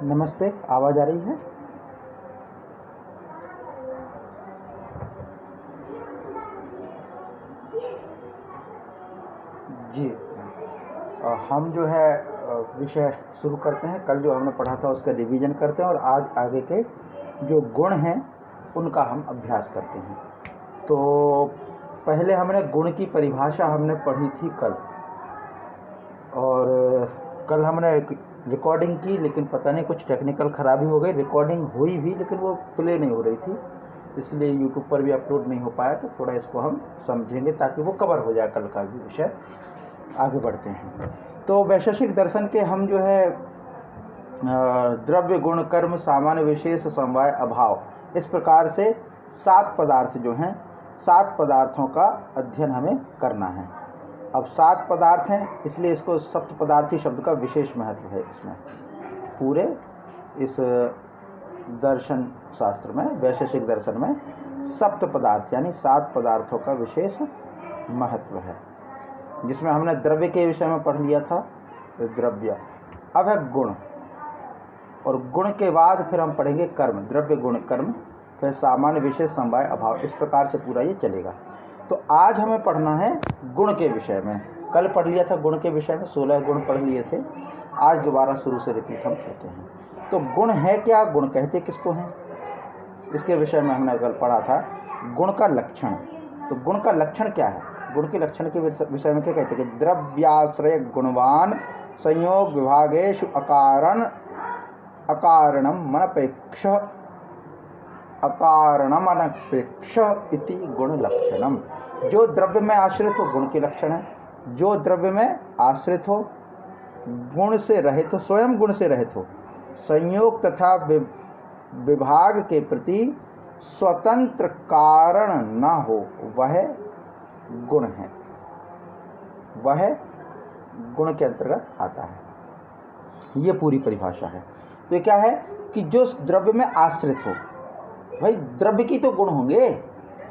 नमस्ते, आवाज़ आ रही है? जी। हम जो है विषय शुरू करते हैं। कल जो हमने पढ़ा था उसका रिवीजन करते हैं और आज आगे के जो गुण हैं उनका हम अभ्यास करते हैं। तो पहले हमने गुण की परिभाषा हमने पढ़ी थी कल, और कल हमने रिकॉर्डिंग की, लेकिन पता नहीं कुछ टेक्निकल ख़राबी हो गई। रिकॉर्डिंग हुई भी लेकिन वो प्ले नहीं हो रही थी, इसलिए यूट्यूब पर भी अपलोड नहीं हो पाया। तो थोड़ा इसको हम समझेंगे ताकि वो कवर हो जाए कल का भी विषय। आगे बढ़ते हैं। तो वैशेषिक दर्शन के हम जो है द्रव्य गुण कर्म सामान्य विशेष समवाय अभाव, इस प्रकार से 7 पदार्थ जो हैं, 7 पदार्थों का अध्ययन हमें करना है। अब 7 पदार्थ हैं, इसलिए इसको सप्त पदार्थी शब्द का विशेष महत्व है। इसमें पूरे इस दर्शन शास्त्र में, वैशेषिक दर्शन में सप्त पदार्थ यानी 7 पदार्थों का विशेष महत्व है, जिसमें हमने द्रव्य के विषय में पढ़ लिया था, द्रव्य। अब है गुण, और गुण के बाद फिर हम पढ़ेंगे कर्म, द्रव्य गुण कर्म, फिर सामान्य विशेष समवाय अभाव। इस प्रकार से पूरा ये चलेगा। तो आज हमें पढ़ना है गुण के विषय में। कल पढ़ लिया था गुण के विषय में, 16 गुण पढ़ लिए थे। आज दोबारा शुरू से रिपीट हम करते हैं। तो गुण है क्या, गुण कहते किसको हैं, इसके विषय में हमने कल पढ़ा था। गुण का लक्षण, तो गुण का लक्षण क्या है, गुण के लक्षण के विषय में क्या कहते हैं कि द्रव्याश्रय गुणवान संयोग विभागेषु अकारणम अनपेक्ष इति गुण लक्षणम। जो द्रव्य में आश्रित हो गुण के लक्षण है, जो द्रव्य में आश्रित हो, गुण से रहित हो, स्वयं गुण से रहित हो, संयोग तथा विभाग के प्रति स्वतंत्र कारण न हो, वह गुण है, वह गुण के अंतर्गत आता है। ये पूरी परिभाषा है। तो ये क्या है कि जो द्रव्य में आश्रित हो, भाई द्रव्य की तो गुण होंगे,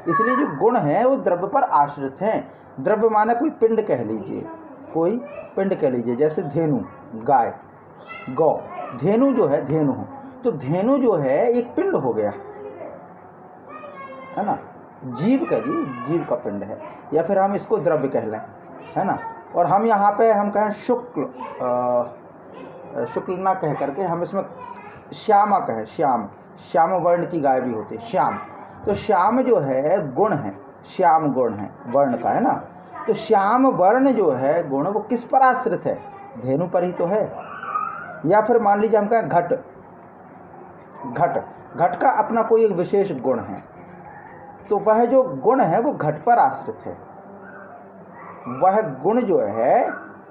इसलिए जो गुण है वो द्रव्य पर आश्रित हैं। द्रव्य माने कोई पिंड कह लीजिए, कोई पिंड कह लीजिए, जैसे धेनु, गाय, गौ। धेनु जो है, धेनु, तो धेनु जो है एक पिंड हो गया, है ना, जीव का, जीव का पिंड है, या फिर हम इसको द्रव्य कह लें, है ना। और हम यहाँ पे हम कहें शुक्ल ना कह करके हम इसमें श्यामा कहें, श्याम वर्ण की गाय भी होती है, श्याम। तो श्याम जो है गुण है, श्याम गुण है, वर्ण का, है ना। तो श्याम वर्ण जो है गुण, वो किस पर आश्रित है, धेनु पर ही तो है। या फिर मान लीजिए हम कहें घट का अपना कोई एक विशेष गुण है, तो वह जो गुण है वो घट पर आश्रित है, वह गुण जो है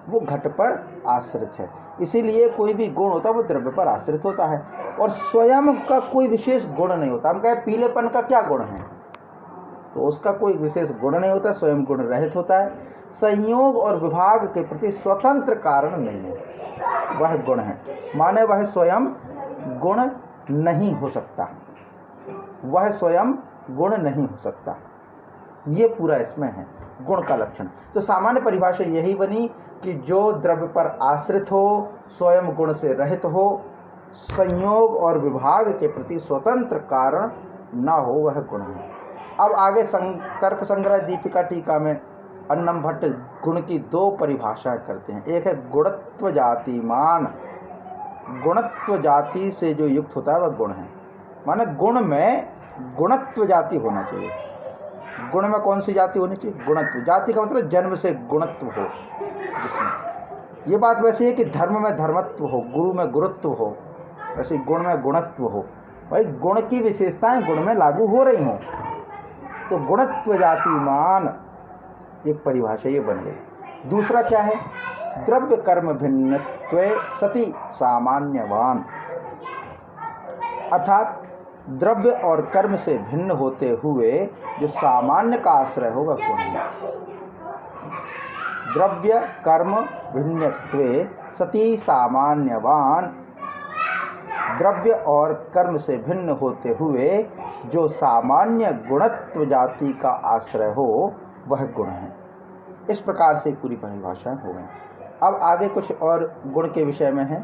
वो घट पर आश्रित है। इसीलिए कोई भी गुण होता है वो द्रव्य पर आश्रित होता है, और स्वयं का कोई विशेष गुण नहीं होता। हम कहें पीलेपन का क्या गुण है, तो उसका कोई विशेष गुण नहीं होता, स्वयं गुण रहित होता है। संयोग और विभाग के प्रति स्वतंत्र कारण नहीं है, वह गुण है, माने वह स्वयं गुण नहीं हो सकता, वह स्वयं गुण नहीं हो सकता। ये पूरा इसमें है गुण का लक्षण। तो सामान्य परिभाषा यही बनी कि जो द्रव्य पर आश्रित हो, स्वयं गुण से रहित हो, संयोग और विभाग के प्रति स्वतंत्र कारण न हो, वह गुण है। अब आगे तर्क संग्रह दीपिका टीका में अन्नम भट्ट गुण की 2 परिभाषाएं करते हैं। एक है गुणत्व जातिमान, गुणत्व जाति से जो युक्त होता है वह गुण है, माने गुण में गुणत्व जाति होना चाहिए। गुण में कौन सी जाति होनी चाहिए, गुणत्व जाति का मतलब जन्म से गुणत्व हो जिसमें। ये बात वैसी है कि धर्म में धर्मत्व हो, गुरु में गुरुत्व हो, वैसे गुण में गुणत्व हो। भाई गुण की विशेषताएं गुण में लागू हो रही हों, तो गुणत्व जातिमान एक परिभाषा ये बन गई। दूसरा क्या है, द्रव्य कर्म भिन्नत्वे सति सामान्यवान, अर्थात द्रव्य और कर्म से भिन्न होते हुए जो सामान्य का आश्रय होगा गुण है। द्रव्य कर्म भिन्नत्वे सति सामान्यवान, द्रव्य और कर्म से भिन्न होते हुए जो सामान्य गुणत्व जाति का आश्रय हो वह गुण है। इस प्रकार से पूरी परिभाषा हो गई। अब आगे कुछ और गुण के विषय में है।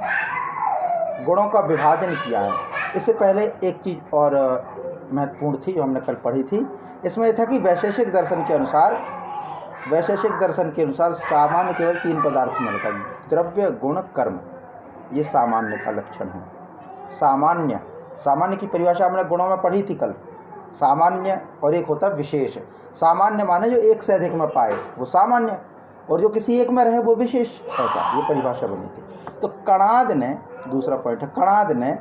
गुणों का विभाजन किया है। इससे पहले एक चीज़ और महत्वपूर्ण थी जो हमने कल पढ़ी थी। इसमें यह था कि वैशेषिक दर्शन के अनुसार सामान्य केवल 3 पदार्थ में रहता है, द्रव्य, गुण, कर्म। ये सामान्य का लक्षण है। सामान्य की परिभाषा हमने गुणों में पढ़ी थी कल। सामान्य और एक होता है विशेष। सामान्य माने जो एक से अधिक में पाए वो सामान्य, और जो किसी एक में रहे वो विशेष। ऐसा ये परिभाषा बनी थी। तो कणाद ने, दूसरा पॉइंट है, कणाद ने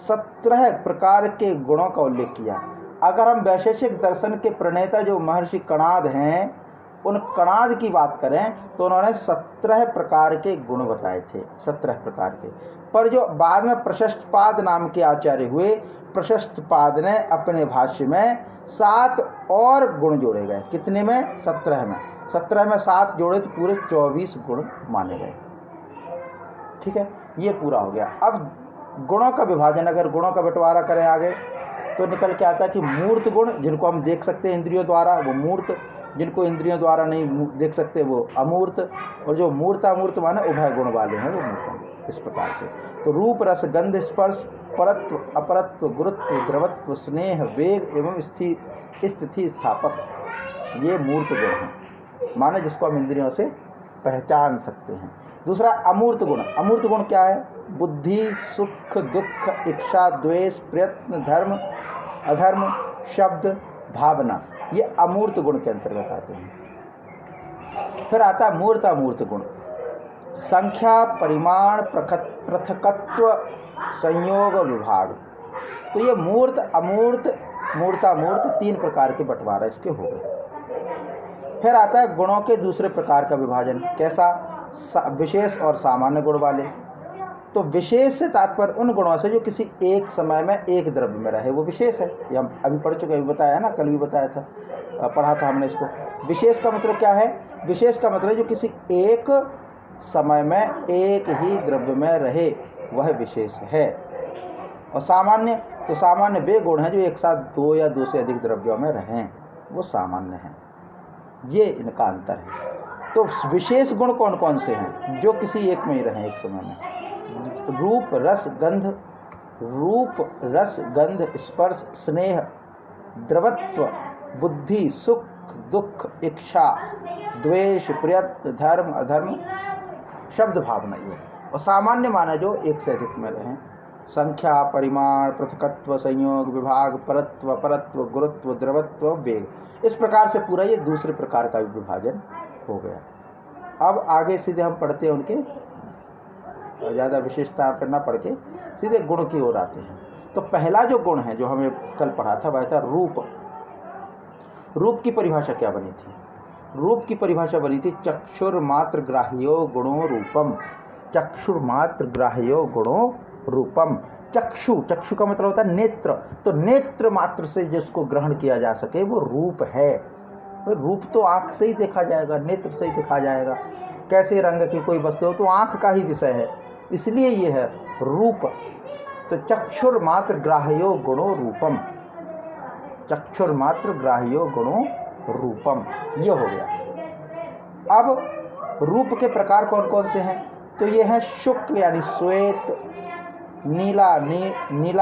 17 प्रकार के गुणों का उल्लेख किया। अगर हम वैशेषिक दर्शन के प्रणेता जो महर्षि कणाद हैं, उन कणाद की बात करें तो उन्होंने 17 प्रकार के गुण बताए थे, 17 प्रकार के। पर जो बाद में प्रशस्तपाद नाम के आचार्य हुए, प्रशस्तपाद ने अपने भाष्य में 7 और गुण जोड़े गए। कितने में? 17 में। 17 में 7 जोड़े तो पूरे 24 गुण माने गए। ठीक है, ये पूरा हो गया। अब गुणों का विभाजन, अगर गुणों का बंटवारा करें आगे तो निकल के आता है कि मूर्त गुण, जिनको हम देख सकते हैं इंद्रियों द्वारा, वो मूर्त। जिनको इंद्रियों द्वारा नहीं देख सकते वो अमूर्त। और जो मूर्त अमूर्त माने उभय गुण वाले हैं वो मूर्त। इस प्रकार से तो रूप, रस, गंध, स्पर्श, परत्व, अपरत्व, गुरुत्व, द्रवत्व, स्नेह, वेग एवं स्थिति स्थापक, ये मूर्त गुण हैं, माने जिसको हम इंद्रियों से पहचान सकते हैं। दूसरा अमूर्त गुण। अमूर्त गुण क्या है? बुद्धि, सुख, दुख, इच्छा, द्वेष, प्रयत्न, धर्म, अधर्म, शब्द, भावना, ये अमूर्त गुण के अंतर्गत आते हैं। फिर आता है मूर्त अमूर्त गुण। संख्या, परिमाण, पृथकत्व, संयोग, विभाग। तो ये मूर्त अमूर्त, मूर्तामूर्त 3 प्रकार के बंटवारा इसके हो गए। फिर आता है गुणों के दूसरे प्रकार का विभाजन। कैसा? विशेष और सामान्य गुण वाले। तो विशेष से तात्पर्य उन गुणों से जो किसी एक समय में एक द्रव्य में रहे, वो विशेष है। ये हम अभी पढ़ चुके, अभी बताया है ना, कल भी बताया था, पढ़ा था हमने इसको। विशेष का मतलब क्या है? विशेष का मतलब जो किसी एक समय में एक ही द्रव्य में रहे, वह विशेष है। और सामान्य, तो सामान्य वे गुण हैं जो एक साथ 2 या 2 से अधिक द्रव्यों में रहें, वो सामान्य हैं। ये इनका अंतर है। तो विशेष गुण कौन कौन से हैं? जो किसी एक में ही रहें एक समय में। रूप, रस, गंध, स्पर्श, स्नेह, द्रवत्व, बुद्धि, सुख, दुख, इच्छा, द्वेष, प्रयत्न, धर्म, अधर्म, शब्द, भावना, ये। और सामान्य माना जो एक से अधिक में रहें। संख्या, परिमाण, पृथकत्व, संयोग, विभाग, परत्व, अपरत्व, गुरुत्व, द्रवत्व, वेग। इस प्रकार से पूरा ये दूसरे प्रकार का विभाजन हो गया। अब आगे सीधे हम पढ़ते हैं, उनके ज़्यादा विशेषता पर ना पढ़ के सीधे गुण की ओर आते हैं। तो पहला जो गुण है जो हमें कल पढ़ा था, वह था रूप। रूप की परिभाषा क्या बनी थी? रूप की परिभाषा बनी थी चक्षुर्मात्र ग्राह्यो गुणो रूपम। चक्षुर्मात्र ग्राह्यो गुणो रूपम। चक्षु का मतलब होता है नेत्र। तो नेत्र मात्र से जिसको ग्रहण किया जा सके वो रूप है। रूप तो आँख से ही देखा जाएगा, नेत्र से ही देखा जाएगा। कैसे रंग की कोई वस्तु हो तो आँख का ही विषय है, इसलिए ये है रूप। तो चक्षुर्मात्र ग्राह्यो गुणो रूपम। चक्षुर्मात्र ग्राह्यो गुणो रूपम, ये हो गया। अब रूप के प्रकार कौन कौन से हैं? तो ये हैं शुक्ल यानी श्वेत, नीला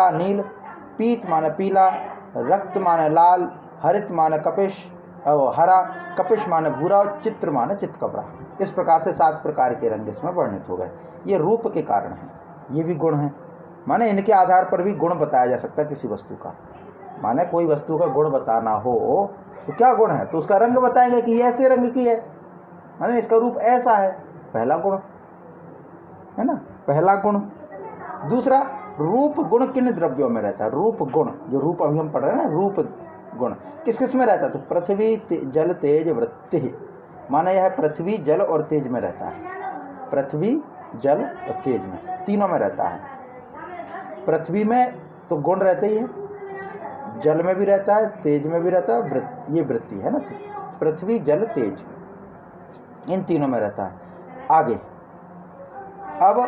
नील, पीत माने पीला, रक्त माने लाल, हरित माने कपिश और हरा, कपिश माने भूरा और चित्र माने चितकबरा। इस प्रकार से 7 प्रकार के रंग इसमें वर्णित हो गए। ये रूप के कारण हैं। ये भी गुण हैं, माने इनके आधार पर भी गुण बताया जा सकता है किसी वस्तु का। माने कोई वस्तु का गुण बताना हो तो क्या गुण है, तो उसका रंग बताएंगे कि ये ऐसे रंग की है, माने इसका रूप ऐसा है, पहला गुण है ना, पहला गुण। दूसरा, रूप गुण किन द्रव्यों में रहता है? रूप गुण, जो रूप अभी हम पढ़ रहे हैं ना, रूप गुण किस किस में रहता है? तो पृथ्वी, जल, तेज, वृत्ति। माने यह पृथ्वी, जल और तेज में रहता है। पृथ्वी, जल और तेज में, तीनों में रहता है। पृथ्वी में तो गुण रहते ही है, जल में भी रहता है, तेज में भी रहता है, ये वृत्ति है ना, पृथ्वी, जल, तेज, इन तीनों में रहता है। आगे अब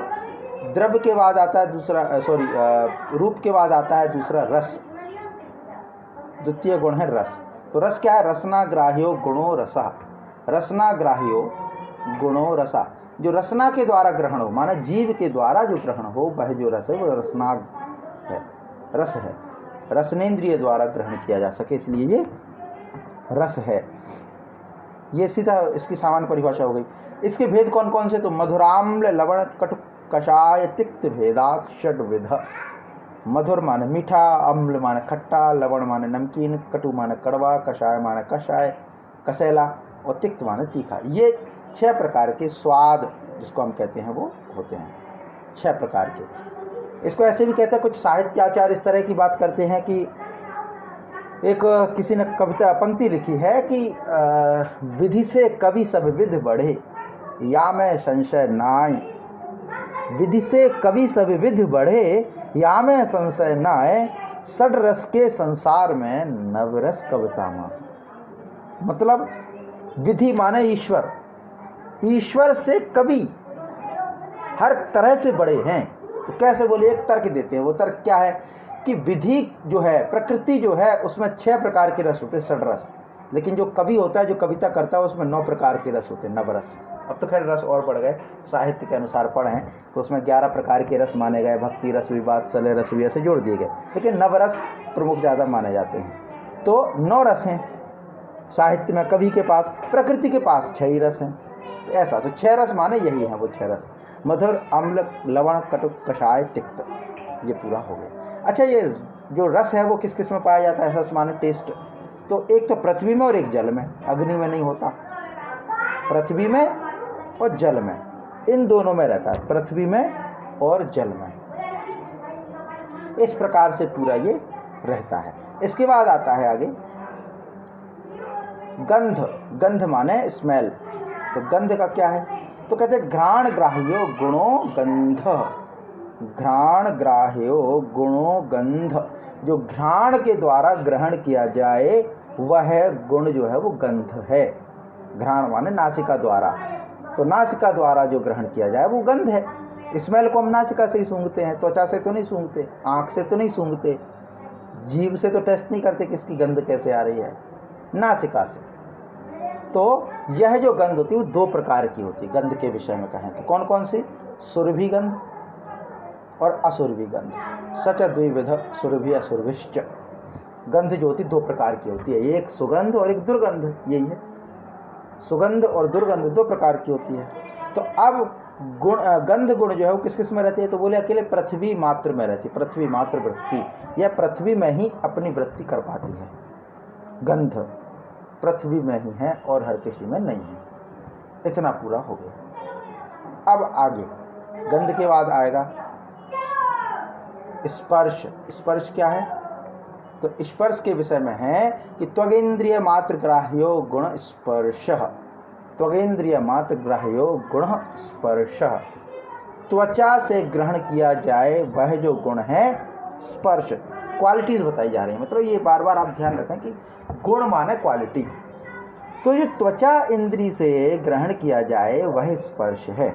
द्रव्य के बाद आता है दूसरा, रूप के बाद आता है दूसरा रस। द्वितीय गुण है रस। तो रस क्या है? रसना ग्राह्यो गुणो रसा। रसना ग्राह्यो गुणो रसा। जो रसना के द्वारा ग्रहण हो, माने जीव के द्वारा जो ग्रहण हो, वह जो रस है वो रसनाग है, रस है, रसनेन्द्रिय द्वारा ग्रहण किया जा सके, इसलिए ये रस है। ये सीधा इसकी सामान्य परिभाषा हो गई। इसके भेद कौन कौन से? तो मधुराम्ल लवण कटु कषाय तिक्त भेदात षड्विध। मधुर माने मीठा, अम्ल माने खट्टा, लवण माने नमकीन, कटु माने कड़वा, कषाय माने कषाय कसैला और तिक्त माने तीखा। ये 6 प्रकार के स्वाद जिसको हम कहते हैं वो होते हैं, 6 प्रकार के। इसको ऐसे भी कहते हैं, कुछ साहित्याचार्य इस तरह की बात करते हैं कि एक किसी ने कविता पंक्ति लिखी है कि विधि से कवि सब विध बढ़े, या में संशय नाय। विधि से कवि सब विध बढ़े, या में संशय नाय। षड रस के संसार में नवरस कविता में। मतलब विधि माने ईश्वर, ईश्वर से कवि हर तरह से बड़े हैं। तो कैसे बोले? एक तर्क देते हैं। वो तर्क क्या है कि विधि जो है, प्रकृति जो है, उसमें 6 प्रकार के रस होते हैं, षड रस। लेकिन जो कवि होता है, जो कविता करता है, उसमें 9 प्रकार के रस होते हैं, नवरस। अब तो खैर रस और बढ़ गए, साहित्य के अनुसार पढ़ें तो उसमें 11 प्रकार के रस माने गए, भक्ति रस, विवाद, सलय रस भी ऐसे जोड़ दिए गए, लेकिन नवरस प्रमुख ज़्यादा माने जाते हैं। तो 9 रस हैं साहित्य में, कवि के पास, प्रकृति के पास 6 ही रस हैं। तो ऐसा तो 6 रस माने यही हैं वो 6 रस, मधुर, अम्ल, लवण, कटु, कषाय, तिक्त, ये पूरा हो गया। अच्छा, ये जो रस है वो किस किस में पाया जाता है? रस माने टेस्ट। तो एक तो पृथ्वी में और एक जल में, अग्नि में नहीं होता। पृथ्वी में और जल में, इन दोनों में रहता है, पृथ्वी में और जल में। इस प्रकार से पूरा ये रहता है। इसके बाद आता है आगे गंध। गंध माने स्मेल। तो गंध का क्या है? तो कहते हैं घ्राण ग्राह्यो गुणो गंध। घ्राण ग्राह्यो गुणो गंध। जो घ्राण के द्वारा ग्रहण किया जाए वह गुण जो है वो गंध है। घ्राण माने नासिका द्वारा, तो नासिका द्वारा जो ग्रहण किया जाए वो गंध है। स्मेल को हम नासिका से ही सूंघते हैं, त्वचा से तो नहीं सूंघते, आँख से तो नहीं सूंघते, जीभ से तो टेस्ट नहीं करते किसकी गंध कैसे आ रही है, नासिका से। तो यह जो गंध होती है वो 2 प्रकार की होती है। गंध के विषय में कहें तो कौन कौन सी? सुरभि गंध और असुरभि गंध। सच द्विविध सुरभि असुरभिश्च। गंध जो होती 2 प्रकार की होती है, एक सुगंध और एक दुर्गंध। यही है, सुगंध और दुर्गंध 2 प्रकार की होती है। तो अब गुण, गंध गुण जो है वो किस किस में रहती है? तो बोले अकेले पृथ्वी मात्र में रहती है, पृथ्वी मात्र वृत्ति, यह पृथ्वी में ही अपनी वृत्ति कर पाती है। गंध पृथ्वी में ही है और हर किसी में नहीं है। इतना पूरा हो गया। अब आगे गंध के बाद आएगा स्पर्श। स्पर्श क्या है? तो स्पर्श के विषय में है कि त्वगेंद्रिय मात्र ग्राह्यो गुण स्पर्श। त्वगेंद्रिय मात्र ग्राह्यो गुण स्पर्श। त्वचा से ग्रहण किया जाए वह जो गुण है स्पर्श। क्वालिटीज बताई जा रही है, मतलब ये बार बार आप ध्यान रखें कि गुण माने क्वालिटी। तो ये त्वचा इंद्री से ग्रहण किया जाए वह स्पर्श है।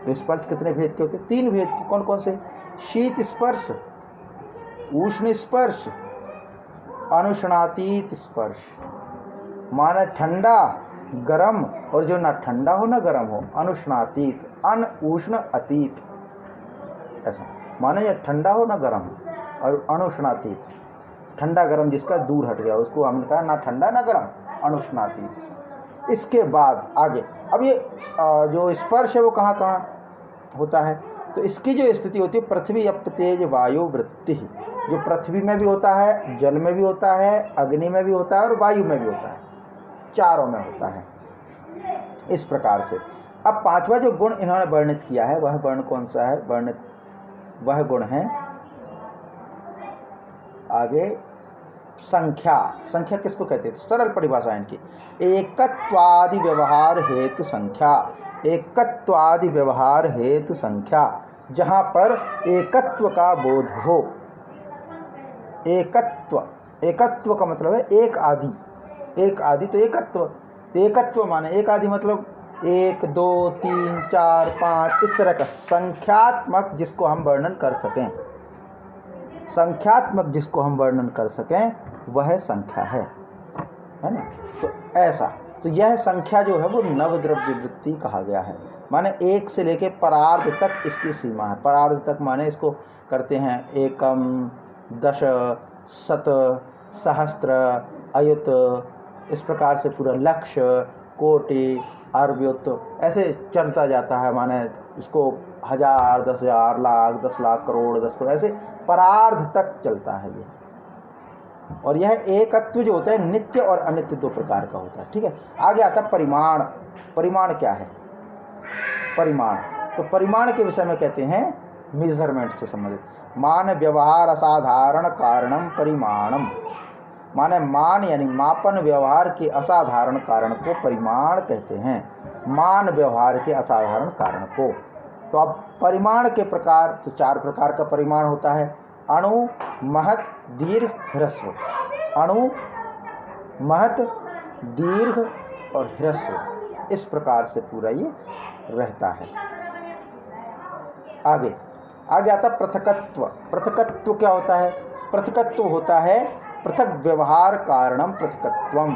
तो स्पर्श कितने भेद के होते? 3 भेद के। कौन कौन से? शीत स्पर्श, उष्ण स्पर्श, अनुष्णातीत स्पर्श। माने ठंडा, गरम, और जो ना ठंडा हो ना गरम हो, अनुष्णातीत, अन उष्ण अतीत। ऐसा माने ये ठंडा हो ना गरम हो, और अनुष्णातीत, ठंडा गरम जिसका दूर हट गया उसको हमने कहा ना ठंडा ना गरम, अनुष्णातीत। इसके बाद आगे अब ये जो स्पर्श है वो कहाँ कहाँ होता है? तो इसकी जो स्थिति होती है पृथ्वी अप तेज वायु वृत्ति, जो पृथ्वी में भी होता है, जल में भी होता है, अग्नि में भी होता है और वायु में भी होता है, चारों में होता है। इस प्रकार से अब 5वां जो गुण इन्होंने वर्णित किया है वह वर्ण कौन सा है? वर्णित वह गुण है आगे संख्या। संख्या किसको कहते हैं? सरल परिभाषा इनकी, एकत्वादि व्यवहार हेतु संख्या। एकत्वादि व्यवहार हेतु संख्या, जहाँ पर एकत्व का बोध हो। एकत्व, एकत्व का मतलब है एक आदि। एक आदि तो एकत्व, एकत्व माने एक आदि मतलब 1 2 3 4 5 इस तरह का संख्यात्मक जिसको हम वर्णन कर सकें, संख्यात्मक जिसको हम वर्णन कर सकें वह संख्या है ना। तो ऐसा तो यह संख्या जो है वो नवद्रव्य वृत्ति कहा गया है। माने 1 से लेके परार्ध तक इसकी सीमा है। परार्ध तक माने इसको करते हैं एकम, दश, शत, सहस्त्र, अयुत, इस प्रकार से पूरा लक्ष्य, कोटि, अर्बुत, ऐसे चलता जाता है। माने इसको 1000, 10,000, लाख, 10 लाख, करोड़, 10 करोड़, ऐसे परार्ध तक चलता है ये। और यह एकत्व जो होता है नित्य और अनित्य 2 प्रकार का होता है। ठीक है, आगे आता है परिमाण। परिमाण क्या है? परिमाण, तो परिमाण के विषय में कहते हैं मेजरमेंट से संबंधित। मान व्यवहार असाधारण कारणम परिमाणम। माने मान यानी मापन व्यवहार के असाधारण कारण को परिमाण कहते हैं। मान व्यवहार के असाधारण कारण को। तो अब परिमाण के प्रकार, तो 4 प्रकार का परिमाण होता है। अणु, महत, दीर्घ, ह्रस्व। अणु, महत, दीर्घ और ह्रस्व, इस प्रकार से पूरा ये रहता है। आगे आता पृथकत्व। पृथकत्व क्या होता है? पृथकत्व होता है पृथक व्यवहार कारणम पृथकत्वम।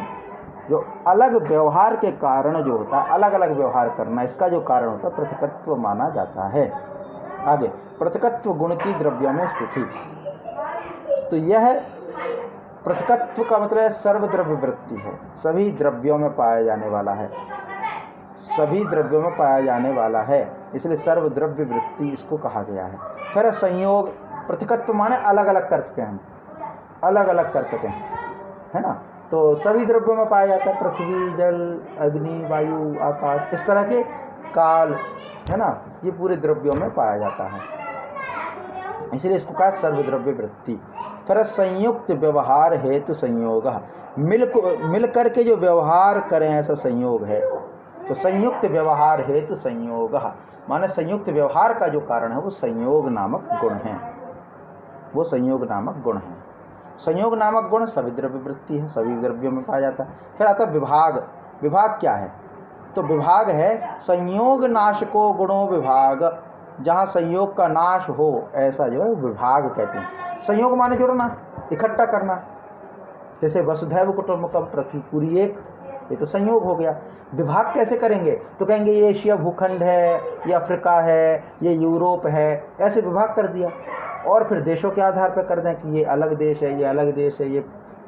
जो अलग व्यवहार के कारण जो होता है, अलग अलग व्यवहार करना, इसका जो कारण होता है पृथकत्व माना जाता है। आगे पृथकत्व गुण की द्रव्यों में स्थिति। तो यह पृथकत्व का मतलब है सर्वद्रव्य वृत्ति है, सभी द्रव्यों में पाया जाने वाला है, सभी द्रव्यों में पाया जाने वाला है, इसलिए सर्वद्रव्य वृत्ति इसको कहा गया है। फिर संयोग। पृथकत्व माने अलग अलग कर सकें हम, अलग अलग कर सकें, है ना। तो सभी द्रव्यों में पाया जाता है, पृथ्वी, जल, अग्नि, वायु, आकाश, इस तरह के काल, है ना, ये पूरे द्रव्यों में पाया जाता है, इसलिए इसको कहा सर्वद्रव्य वृत्ति। फिर संयुक्त व्यवहार हेतु संयोग। मिल करके जो व्यवहार करें ऐसा संयोग है, तो संयुक्त व्यवहार हेतु संयोग। माने संयुक्त व्यवहार का जो कारण है वो संयोग नामक गुण है, वो संयोग नामक गुण है। संयोग नामक गुण सभी द्रव्य वृत्ति है, सभी द्रव्यों में पाया जाता है। फिर आता विभाग। विभाग क्या है? तो विभाग है संयोग नाशको गुणों विभाग। जहाँ संयोग का नाश हो ऐसा जो है विभाग कहते हैं। संयोग माने जोड़ना, इकट्ठा करना। जैसे वसुधैव कुटुम्बकम, पृथ्वी पूरी एक, ये तो संयोग हो गया। विभाग कैसे करेंगे? तो कहेंगे ये एशिया भूखंड है, ये अफ्रीका है, ये यूरोप है, ऐसे विभाग कर दिया। और फिर देशों के आधार पर कर दें कि ये अलग देश है, ये अलग देश है, ये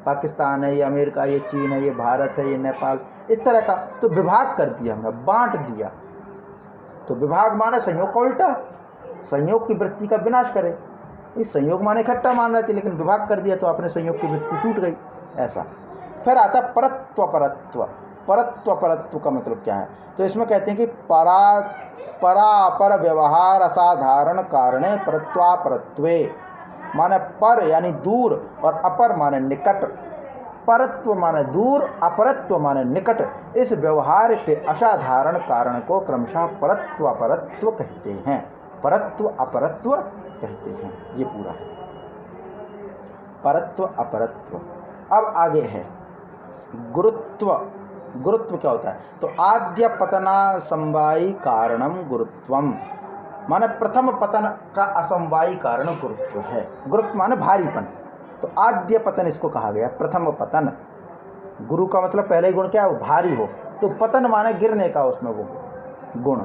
पाकिस्तान है, ये अमेरिका, ये चीन है, ये भारत है, ये नेपाल, इस तरह का। तो विभाग कर दिया हमने, बांट दिया। तो विभाग माने संयोग का उल्टा, संयोग की वृत्ति का विनाश करे। इस संयोग माने इकट्ठा मान रहे थे, लेकिन विभाग कर दिया तो अपने संयोग की वृत्ति टूट गई, ऐसा। फिर आता परत्व परत्व। परत्व परत्व का मतलब क्या है? तो इसमें कहते हैं कि परापर व्यवहार असाधारण कारणे परत्वापरत्वे। माने पर यानी दूर और अपर माने निकट। परत्व माने दूर, अपरत्व माने निकट। इस व्यवहार के असाधारण कारण को क्रमशः परत्व अपरत्व कहते हैं। परत्व अपरत्व कहते हैं, ये पूरा है परत्व अपरत्व। अब आगे है गुरुत्व। गुरुत्व क्या होता है? तो आद्य पतना समवायी कारणम गुरुत्वम। माने प्रथम पतन का असमवायी कारण गुरुत्व है। गुरुत्व माने भारीपन, तो आद्य पतन इसको कहा गया, प्रथम पतन। गुरु का मतलब पहले गुण क्या है? वो भारी हो। तो पतन माने गिरने का, उसमें वो गुण,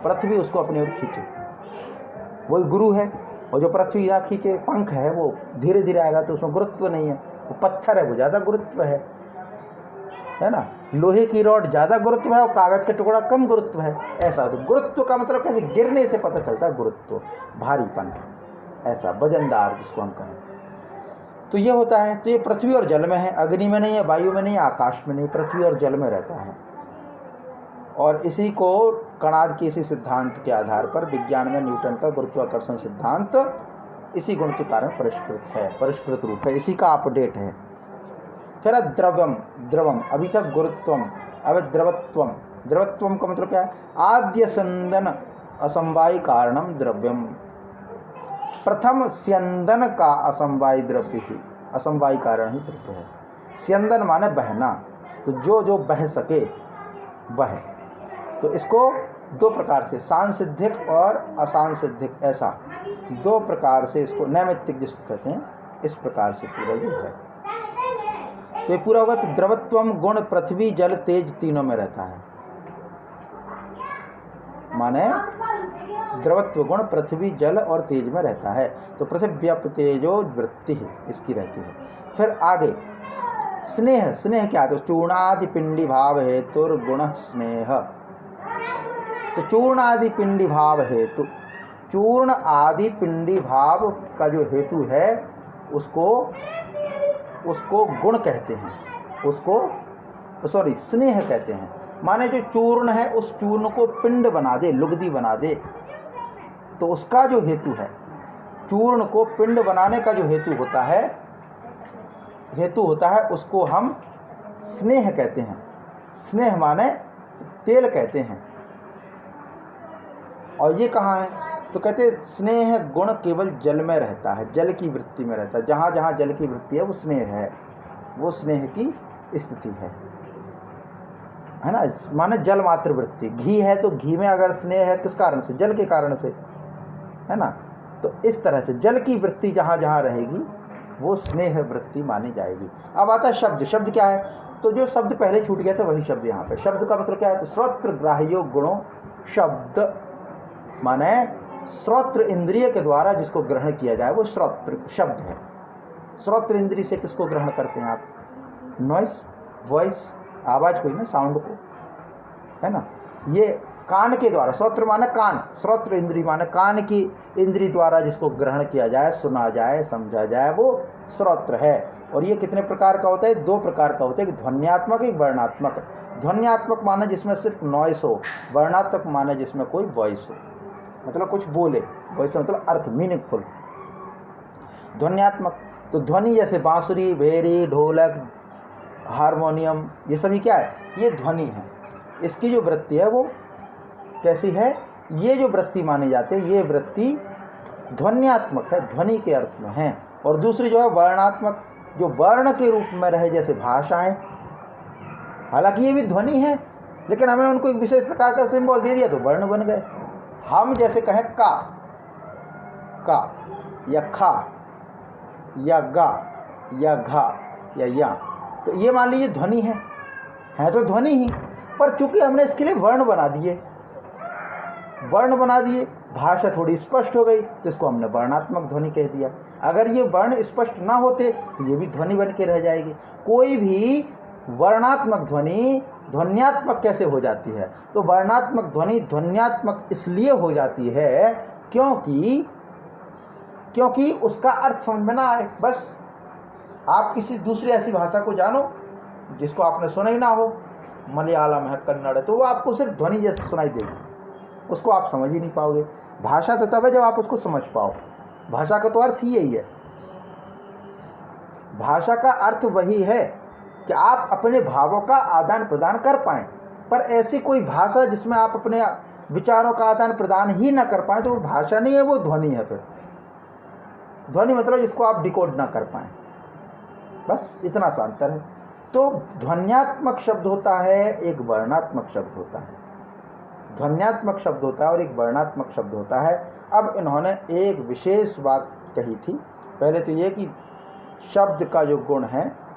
पृथ्वी उसको अपनी ओर खींचे, वही गुरु है। और जो पृथ्वी ना खींचे, पंख है, वो धीरे धीरे आएगा, तो उसमें गुरुत्व नहीं है। वो पत्थर है, वो ज़्यादा गुरुत्व है ना। लोहे की रॉड ज़्यादा गुरुत्व है और कागज़ का टुकड़ा कम गुरुत्व है, ऐसा। तो गुरुत्व का मतलब कैसे? गिरने से पता चलता है गुरुत्व, भारीपन, ऐसा वजनदार जिसको हम कहें। तो ये होता है। तो ये पृथ्वी और जल में है, अग्नि में नहीं है, वायु में नहीं है, आकाश में नहीं, पृथ्वी और जल में रहता है। और इसी को कणाद के इसी सिद्धांत के आधार पर विज्ञान में न्यूटन का गुरुत्वाकर्षण सिद्धांत इसी गुण के कारण परिष्कृत है, परिष्कृत रूप है, इसी का अपडेट है। फिर द्रवम। द्रवम, अभी तक गुरुत्वम, अब द्रवत्वम। द्रवत्वम का मतलब क्या है? आद्य स्यंदन असमवायी कारणम द्रव्यम। प्रथम स्यंदन का असमवायी द्रव्य ही, असमवायी कारण ही द्रव्य है। स्यंदन माने बहना, तो जो बह सके वह। तो इसको 2 प्रकार से, सांसिद्धिक और असांसिद्धिक, ऐसा 2 प्रकार से इसको, नैमित्तिक जिसको कहते हैं, इस प्रकार से पूरा ये है। तो ये पूरा होगा। तो द्रवत्वम गुण पृथ्वी जल तेज तीनों में रहता है, माने द्रवत्व गुण पृथ्वी जल और तेज में रहता है। तो पृथ्व्यप तेजो वृत्ति इसकी रहती है। फिर आगे स्नेह, स्नेह क्या है? तो चूर्णादि पिंडी भाव हेतु गुण स्नेह। तो चूर्ण आदि पिंडी भाव हेतु, चूर्ण आदि पिंडी भाव का जो हेतु है उसको गुण कहते हैं, उसको सॉरी स्नेह कहते हैं। माने जो चूर्ण है उस चूर्ण को पिंड बना दे, लुगदी बना दे, तो उसका जो हेतु है, चूर्ण को पिंड बनाने का जो हेतु होता है उसको हम स्नेह कहते हैं। स्नेह माने तेल कहते हैं। और ये कहाँ है? तो कहते स्नेह गुण केवल जल में रहता है, जल की वृत्ति में रहता है। जहाँ जहाँ जल की वृत्ति है वो स्नेह है, वो स्नेह की स्थिति है ना। माने जल मात्र वृत्ति। घी है तो घी में अगर स्नेह है किस कारण से? जल के कारण से, है ना। तो इस तरह से जल की वृत्ति जहाँ जहाँ रहेगी वो स्नेह वृत्ति मानी जाएगी। अब आता है शब्द। शब्द क्या है? तो जो शब्द पहले छूट गया था वही शब्द यहाँ पे। शब्द का मतलब क्या है? तो श्रोत्र ग्राह्यो गुणों शब्द, माने श्रोत्र इंद्रिय के द्वारा जिसको ग्रहण किया जाए वो श्रोत्र शब्द है। श्रोत्र इंद्रिय से किसको ग्रहण करते हैं आप? नॉइस, वॉइस, आवाज कोई ना, साउंड को, है ना। ये कान के द्वारा, श्रोत्र माने कान, श्रोत्र इंद्रिय माने कान की इंद्रिय द्वारा जिसको ग्रहण किया जाए, सुना जाए, समझा जाए, वो श्रोत्र है। और ये कितने प्रकार का होता है? दो प्रकार का होता है, ध्वन्यात्मक, एक वर्णात्मक। ध्वन्यात्मक माने जिसमें सिर्फ नॉइस हो, वर्णात्मक माने जिसमें कोई वॉइस हो, मतलब कुछ बोले, वॉइस मतलब अर्थ, मीनिंगफुल। ध्वन्यात्मक तो ध्वनि जैसे बांसुरी, भेरी, ढोलक, हारमोनियम, ये सभी क्या है? ये ध्वनि है। इसकी जो वृत्ति है वो कैसी है? ये जो वृत्ति मानी जाती है ये वृत्ति ध्वन्यात्मक है, ध्वनि के अर्थ में है। और दूसरी जो है वर्णात्मक, जो वर्ण के रूप में रहे, जैसे भाषाएं, हालांकि ये भी ध्वनि है लेकिन हमने उनको एक विशेष प्रकार का सिंबल दे दिया तो वर्ण बन गए। हम जैसे कहें का या खा या गा या घा या, तो ये मान लीजिए ध्वनि है तो ध्वनि ही, पर चूंकि हमने इसके लिए वर्ण बना दिए, भाषा थोड़ी स्पष्ट हो गई तो इसको हमने वर्णात्मक ध्वनि कह दिया। अगर ये वर्ण स्पष्ट ना होते तो ये भी ध्वनि बन के रह जाएगी। कोई भी वर्णात्मक ध्वनि ध्वन्यात्मक कैसे हो जाती है? तो वर्णात्मक ध्वनि ध्वन्यात्मक इसलिए हो जाती है क्योंकि उसका अर्थ समझ में ना आए। बस आप किसी दूसरी ऐसी भाषा को जानो जिसको आपने सुना ही ना हो, मलयालम है, कन्नड़ है, तो वो आपको सिर्फ ध्वनि जैसे सुनाई देगी, उसको आप समझ ही नहीं पाओगे। भाषा तो तब है जब आप उसको समझ पाओ। भाषा का तो अर्थ ही यही है। भाषा का अर्थ वही है कि आप अपने भावों का आदान प्रदान कर पाएं। पर ऐसी कोई भाषा जिसमें आप अपने विचारों का आदान प्रदान ही ना कर पाएं तो वो भाषा नहीं है, वो ध्वनि है। फिर ध्वनि मतलब जिसको आप डिकोड ना कर पाएं, बस इतना सा अंतर है। तो ध्वन्यात्मक शब्द होता है, एक वर्णात्मक शब्द होता है। ध्वन्यात्मक शब्द होता है और एक वर्णात्मक शब्द होता है। अब इन्होंने एक विशेष बात कही थी। पहले तो ये कि शब्द का जो गुण है,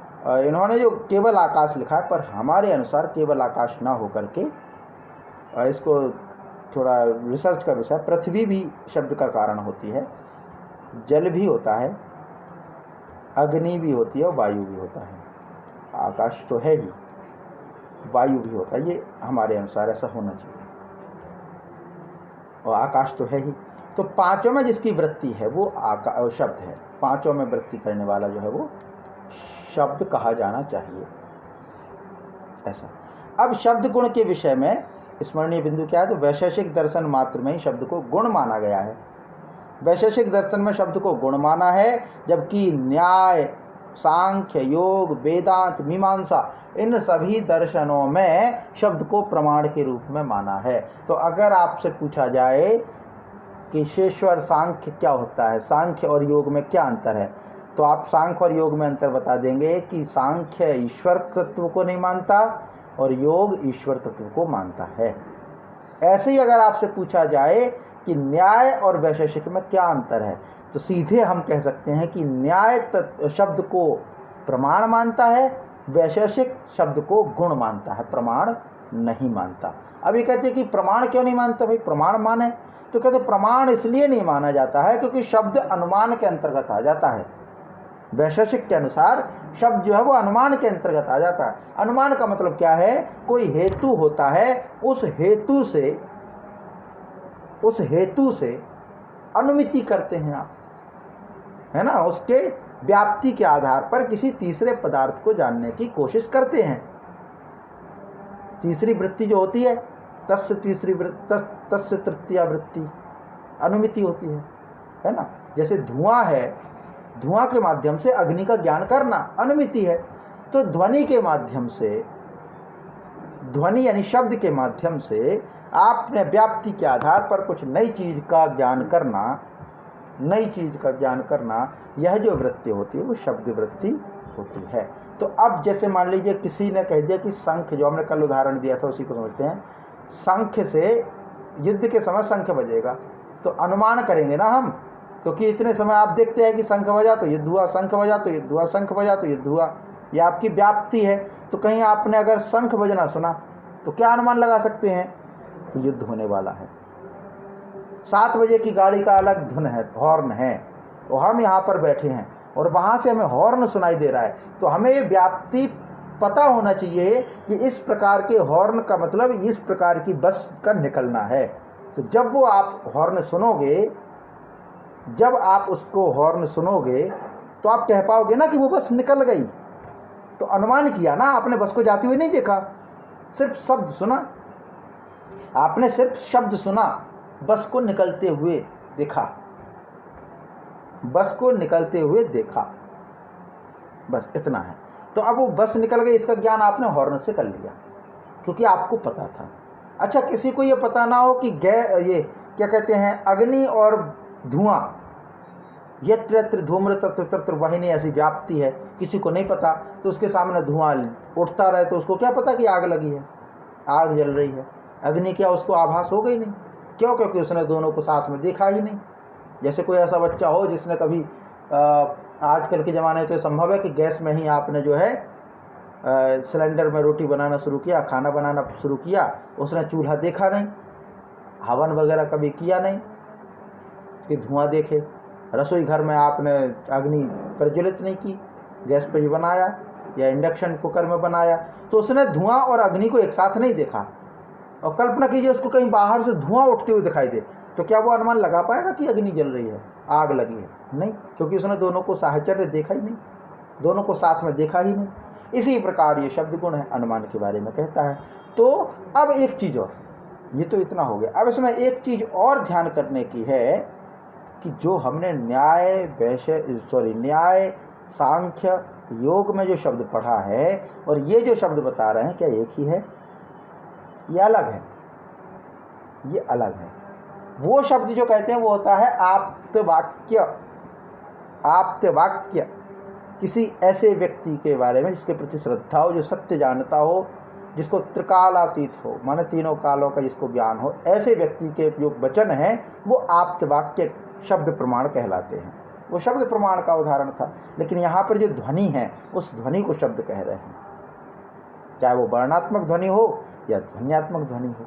इन्होंने जो केवल आकाश लिखा है, पर हमारे अनुसार केवल आकाश ना होकर के इसको थोड़ा रिसर्च का विषय, पृथ्वी भी शब्द का कारण होती है, जल भी होता है, अग्नि भी होती है और वायु भी होता है। आकाश तो है ही, वायु भी होता है, ये हमारे अनुसार ऐसा होना चाहिए। और आकाश तो है ही। तो पांचों में जिसकी वृत्ति है वो शब्द है। पांचों में वृत्ति करने वाला जो है वो शब्द कहा जाना चाहिए, ऐसा। अब शब्द गुण के विषय में स्मरणीय बिंदु क्या है? तो वैशेषिक दर्शन मात्र में ही शब्द को गुण माना गया है। वैशेषिक दर्शन में शब्द को गुण माना है, जबकि न्याय, सांख्य, योग, वेदांत, मीमांसा, इन सभी दर्शनों में शब्द को प्रमाण के रूप में माना है। तो अगर आपसे पूछा जाए कि शेश्वर सांख्य क्या होता है, सांख्य और योग में क्या अंतर है, तो आप सांख्य और योग में अंतर बता देंगे कि सांख्य ईश्वर तत्व को नहीं मानता और योग ईश्वर तत्व को मानता है। ऐसे ही अगर आपसे पूछा जाए कि न्याय और वैशेषिक में क्या अंतर है, तो सीधे हम कह सकते हैं कि न्याय शब्द को प्रमाण मानता है वैशेषिक शब्द को गुण मानता है, प्रमाण नहीं मानता। अभी कहते हैं कि प्रमाण क्यों नहीं मानता? भाई प्रमाण माने, तो कहते प्रमाण इसलिए नहीं माना जाता है क्योंकि शब्द अनुमान के अंतर्गत आ जाता है। वैशेषिक के अनुसार शब्द जो है वो अनुमान के अंतर्गत आ जाता है। अनुमान का मतलब क्या है? कोई हेतु होता है, उस हेतु से अनुमिति करते हैं आप, है ना, उसके व्याप्ति के आधार पर किसी तीसरे पदार्थ को जानने की कोशिश करते हैं। तीसरी वृत्ति जो होती है, तस्य तृतीया वृत्ति, अनुमिति होती है ना। जैसे धुआं है, धुआं के माध्यम से अग्नि का ज्ञान करना अनुमिति है। तो ध्वनि के माध्यम से, ध्वनि यानी शब्द के माध्यम से आपने व्याप्ति के आधार पर कुछ नई चीज का ज्ञान करना, यह जो वृत्ति होती है वो शब्द वृत्ति होती है। तो अब जैसे मान लीजिए किसी ने कह दिया कि शंख, जो हमने कल उदाहरण दिया था उसी को समझते हैं, शंख से युद्ध के समय शंख बजेगा, तो अनुमान करेंगे ना हम, क्योंकि इतने समय आप देखते हैं कि शंख बजा तो युद्ध हुआ, शंख बजा तो युद्ध हुआ, शंख बजा तो युद्ध हुआ, यह आपकी व्याप्ति है। तो कहीं आपने अगर शंख बजना सुना तो क्या अनुमान लगा सकते हैं कि युद्ध होने वाला है। 7 बजे की गाड़ी का अलग धुन है, हॉर्न है, और हम यहाँ पर बैठे हैं और वहाँ से हमें हॉर्न सुनाई दे रहा है, तो हमें ये व्याप्ति पता होना चाहिए कि इस प्रकार के हॉर्न का मतलब इस प्रकार की बस का निकलना है। तो जब वो आप हॉर्न सुनोगे, जब आप उसको हॉर्न सुनोगे तो आप कह पाओगे ना कि वो बस निकल गई। तो अनुमान किया ना, आपने बस को जाती हुई नहीं देखा, सिर्फ शब्द सुना, आपने सिर्फ शब्द सुना, बस को निकलते हुए देखा, बस को निकलते हुए देखा, बस इतना है। तो अब वो बस निकल गई, इसका ज्ञान आपने हॉर्न से कर लिया क्योंकि आपको पता था। अच्छा, किसी को ये पता ना हो कि ये क्या कहते हैं, अग्नि और धुआं, यत्र यत्र धूम्र तत्र तत्र वाहिनी, ऐसी व्याप्ति है, किसी को नहीं पता, तो उसके सामने धुआं उठता रहे तो उसको क्या पता कि आग लगी है, आग जल रही है। अग्नि क्या उसको आभास हो गई नहीं? क्यों? क्योंकि उसने दोनों को साथ में देखा ही नहीं। जैसे कोई ऐसा बच्चा हो जिसने कभी आजकल के ज़माने में तो संभव है कि गैस में ही आपने जो है सिलेंडर में रोटी बनाना शुरू किया, खाना बनाना शुरू किया, उसने चूल्हा देखा नहीं, हवन वगैरह कभी किया नहीं कि धुआं देखे। रसोई घर में आपने अग्नि प्रज्वलित नहीं की, गैस पे ही बनाया या इंडक्शन कुकर में बनाया, तो उसने धुआं और अग्नि को एक साथ नहीं देखा। और कल्पना कीजिए उसको कहीं बाहर से धुआं उठते हुए दिखाई दे, तो क्या वो अनुमान लगा पाएगा कि अग्नि जल रही है, आग लगी है? नहीं, क्योंकि उसने दोनों को साहचर्य देखा ही नहीं, दोनों को साथ में देखा ही नहीं। इसी प्रकार ये शब्द गुण है, अनुमान के बारे में कहता है। तो अब एक चीज़ और, ये तो इतना हो गया, अब इसमें एक चीज़ और ध्यान करने की है कि जो हमने न्याय सांख्य योग में जो शब्द पढ़ा है और ये जो शब्द बता रहे हैं, क्या एक ही है? ये अलग है, ये अलग है। वो शब्द जो कहते हैं वो होता है आप्तवाक्य। आप्तवाक्य किसी ऐसे व्यक्ति के बारे में जिसके प्रति श्रद्धा हो, जो सत्य जानता हो, जिसको त्रिकालातीत हो, माने तीनों कालों का जिसको ज्ञान हो, ऐसे व्यक्ति के जो वचन हैं वो आप्तवाक्य शब्द प्रमाण कहलाते हैं। वो शब्द प्रमाण का उदाहरण था, लेकिन यहाँ पर जो ध्वनि है उस ध्वनि को शब्द कह रहे हैं, चाहे वो वर्णात्मक ध्वनि हो या ध्वन्यात्मक ध्वनि हो,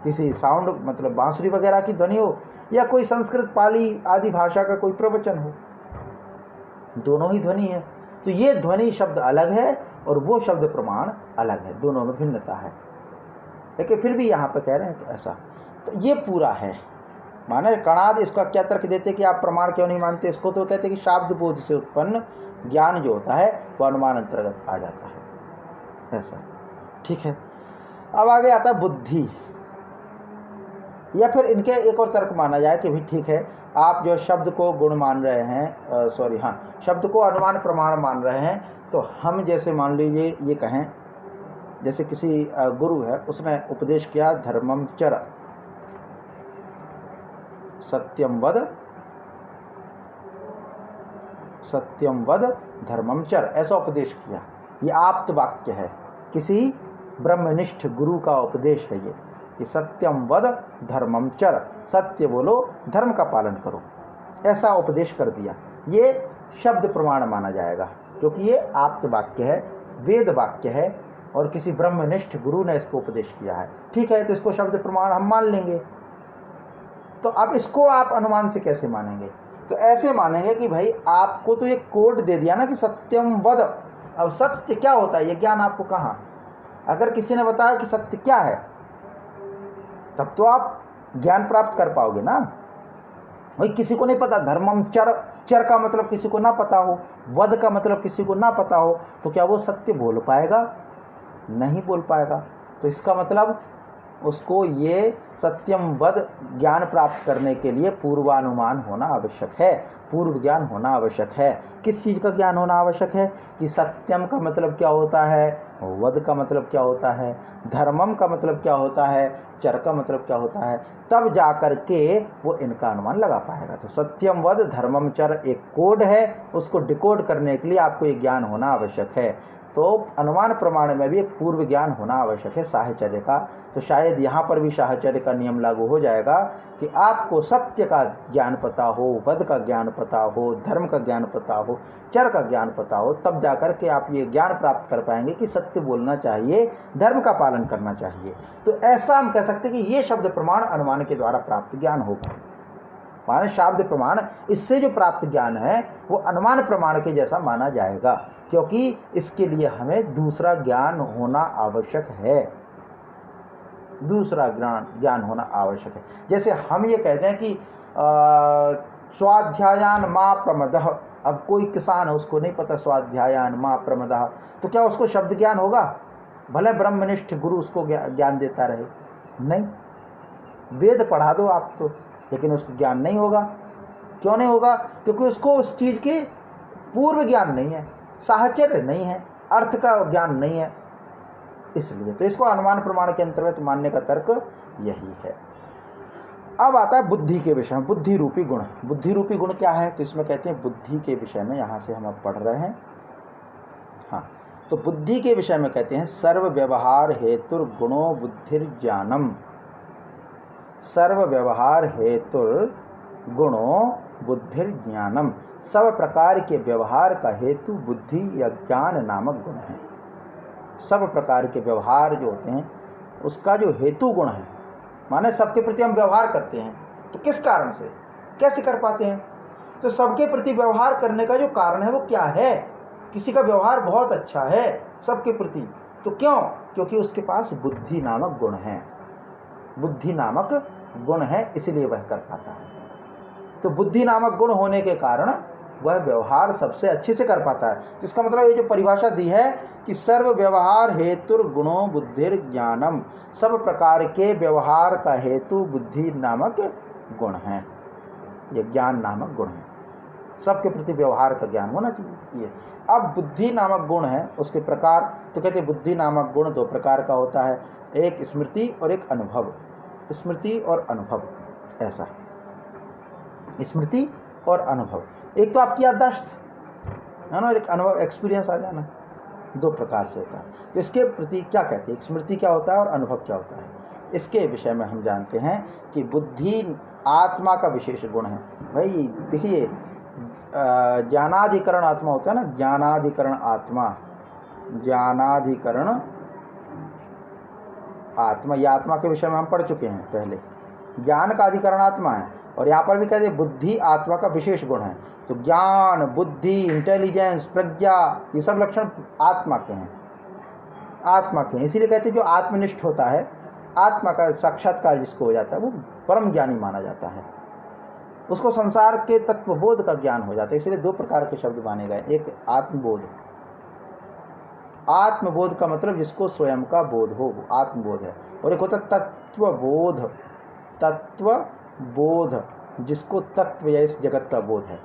किसी साउंड मतलब बांसुरी वगैरह की ध्वनि हो या कोई संस्कृत पाली आदि भाषा का कोई प्रवचन हो, दोनों ही ध्वनि है। तो ये ध्वनि शब्द अलग है और वो शब्द प्रमाण अलग है, दोनों में भिन्नता है। लेकिन फिर भी यहाँ पे कह रहे हैं तो ऐसा, तो ये पूरा है। माने कणाद इसका क्या तर्क देते कि आप प्रमाण क्यों नहीं मानते इसको? तो कहते कि शाब्द बोध से उत्पन्न ज्ञान जो होता है वो अनुमान अंतर्गत आ जाता है, ऐसा। ठीक है, अब आगे आता है बुद्धि, या फिर इनके एक और तर्क माना जाए कि भी ठीक है, आप जो शब्द को गुण मान रहे हैं, शब्द को अनुमान प्रमाण मान रहे हैं, तो हम जैसे मान लीजिए ये कहें, जैसे किसी गुरु है, उसने उपदेश किया धर्मम चर, सत्यम वद धर्मम चर, ऐसा उपदेश किया। ये आप्त वाक्य है, किसी ब्रह्मनिष्ठ गुरु का उपदेश है ये कि सत्यम वद धर्मम चर, सत्य बोलो, धर्म का पालन करो, ऐसा उपदेश कर दिया। ये शब्द प्रमाण माना जाएगा, क्योंकि ये आप्त वाक्य है, वेद वाक्य है और किसी ब्रह्मनिष्ठ गुरु ने इसको उपदेश किया है। ठीक है, तो इसको शब्द प्रमाण हम मान लेंगे। तो अब इसको आप अनुमान से कैसे मानेंगे? तो ऐसे मानेंगे कि भाई आपको तो ये कोड दे दिया ना कि सत्यम वद। अब सत्य क्या होता है ये ज्ञान आपको कहाँ? अगर किसी ने बताया कि सत्य क्या है तब तो आप ज्ञान प्राप्त कर पाओगे ना। भाई किसी को नहीं पता, धर्मम चर, चर का मतलब किसी को ना पता हो, वध का मतलब किसी को ना पता हो, तो क्या वो सत्य बोल पाएगा? नहीं बोल पाएगा। तो इसका मतलब उसको ये सत्यम वद ज्ञान प्राप्त करने के लिए पूर्वानुमान होना आवश्यक है, पूर्व ज्ञान होना आवश्यक है। किस चीज़ का ज्ञान होना आवश्यक है? कि सत्यम का मतलब क्या होता है, वद का मतलब क्या होता है, धर्मम का मतलब क्या होता है, चर का मतलब क्या होता है, तब जाकर के वो इनका अनुमान लगा पाएगा। तो सत्यम वद धर्मम चर एक कोड है, उसको डिकोड करने के लिए आपको ये ज्ञान होना आवश्यक है। तो अनुमान प्रमाण में भी एक पूर्व ज्ञान होना आवश्यक है साहचर्य का। तो शायद यहाँ पर भी साहचर्य का नियम लागू हो जाएगा कि आपको सत्य का ज्ञान पता हो, वद का ज्ञान पता हो, धर्म का ज्ञान पता हो, चर का ज्ञान पता हो, तब जाकर के आप ये ज्ञान प्राप्त कर पाएंगे कि सत्य बोलना चाहिए, धर्म का पालन करना चाहिए। तो ऐसा हम कह सकते हैं कि ये शब्द प्रमाण अनुमान के द्वारा प्राप्त ज्ञान होगा। माने शब्द प्रमाण, इससे जो प्राप्त ज्ञान है वो अनुमान प्रमाण के जैसा माना जाएगा, क्योंकि इसके लिए हमें दूसरा ज्ञान होना आवश्यक है, दूसरा ज्ञान होना आवश्यक है। जैसे हम ये कहते हैं कि स्वाध्यायान मा प्रमदः। अब कोई किसान है, उसको नहीं पता स्वाध्यायान मा प्रमदः, तो क्या उसको शब्द ज्ञान होगा? भले ब्रह्मनिष्ठ गुरु उसको ज्ञान देता रहे, नहीं, वेद पढ़ा दो आप तो, लेकिन उसको ज्ञान नहीं होगा। क्यों नहीं होगा? क्योंकि उसको उस चीज़ के पूर्व ज्ञान नहीं है, साहचर्य नहीं है, अर्थ का ज्ञान नहीं है, इसलिए। तो इसको अनुमान प्रमाण के अंतर्गत मानने का तर्क यही है। अब आता है बुद्धि के विषय में, बुद्धि रूपी गुण। बुद्धि रूपी गुण क्या है? तो इसमें कहते हैं बुद्धि के विषय में, यहाँ से हम अब पढ़ रहे हैं। हाँ, तो बुद्धि के विषय में कहते हैं सर्व व्यवहार हेतुर गुणो बुद्धिर्ज्ञानम। सर्व व्यवहार हेतुर गुणो बुद्धिर्ज्ञानम। सब प्रकार के व्यवहार का हेतु बुद्धि या ज्ञान नामक गुण है। सब प्रकार के व्यवहार जो होते हैं उसका जो हेतु गुण है, माने सबके प्रति हम व्यवहार करते हैं, तो किस कारण से, कैसे कर पाते हैं? तो सबके प्रति व्यवहार करने का जो कारण है वो क्या है? किसी का व्यवहार बहुत अच्छा है सबके प्रति, तो क्यों? क्योंकि उसके पास बुद्धि नामक गुण है, बुद्धि नामक गुण है, इसलिए वह कर पाता है। तो बुद्धि नामक गुण होने के कारण वह व्यवहार सबसे अच्छे से कर पाता है। तो इसका मतलब ये जो परिभाषा दी है कि सर्व व्यवहार हेतुर गुणों बुद्धिर ज्ञानम, सब प्रकार के व्यवहार का हेतु बुद्धि नामक गुण है, ये ज्ञान नामक गुण है। सबके प्रति व्यवहार का ज्ञान होना चाहिए। अब बुद्धि नामक गुण है, उसके प्रकार, तो कहते बुद्धि नामक गुण दो प्रकार का होता है, एक स्मृति और एक अनुभव। स्मृति और अनुभव, ऐसा स्मृति और अनुभव। एक तो आपकी याददाश्त है ना, एक अनुभव एक्सपीरियंस आ जाना, दो प्रकार से होता है। तो इसके प्रति क्या कहते हैं, स्मृति क्या होता है और अनुभव क्या होता है, इसके विषय में हम जानते हैं कि बुद्धि आत्मा का विशेष गुण है। भाई देखिए, ज्ञानाधिकरण आत्मा होता है ना, ज्ञानाधिकरण आत्मा, ज्ञानाधिकरण आत्मा, ये आत्मा के विषय में हम पढ़ चुके हैं पहले। ज्ञान का अधिकरण आत्मा है, और यहाँ पर भी कहते हैं बुद्धि आत्मा का विशेष गुण है। तो ज्ञान, बुद्धि, इंटेलिजेंस, प्रज्ञा, ये सब लक्षण आत्मा के हैं, आत्मा के हैं। इसीलिए कहते हैं जो आत्मनिष्ठ होता है, आत्मा का साक्षात्कार जिसको हो जाता है, वो परम ज्ञानी माना जाता है, उसको संसार के तत्वबोध का ज्ञान हो जाता है। इसलिए दो प्रकार के शब्द माने गए, एक आत्मबोध, आत्मबोध का मतलब जिसको स्वयं का बोध हो, वो आत्मबोध है, और एक होता तत्वबोध, तत्वबोध जिसको तत्व या इस जगत का बोध है,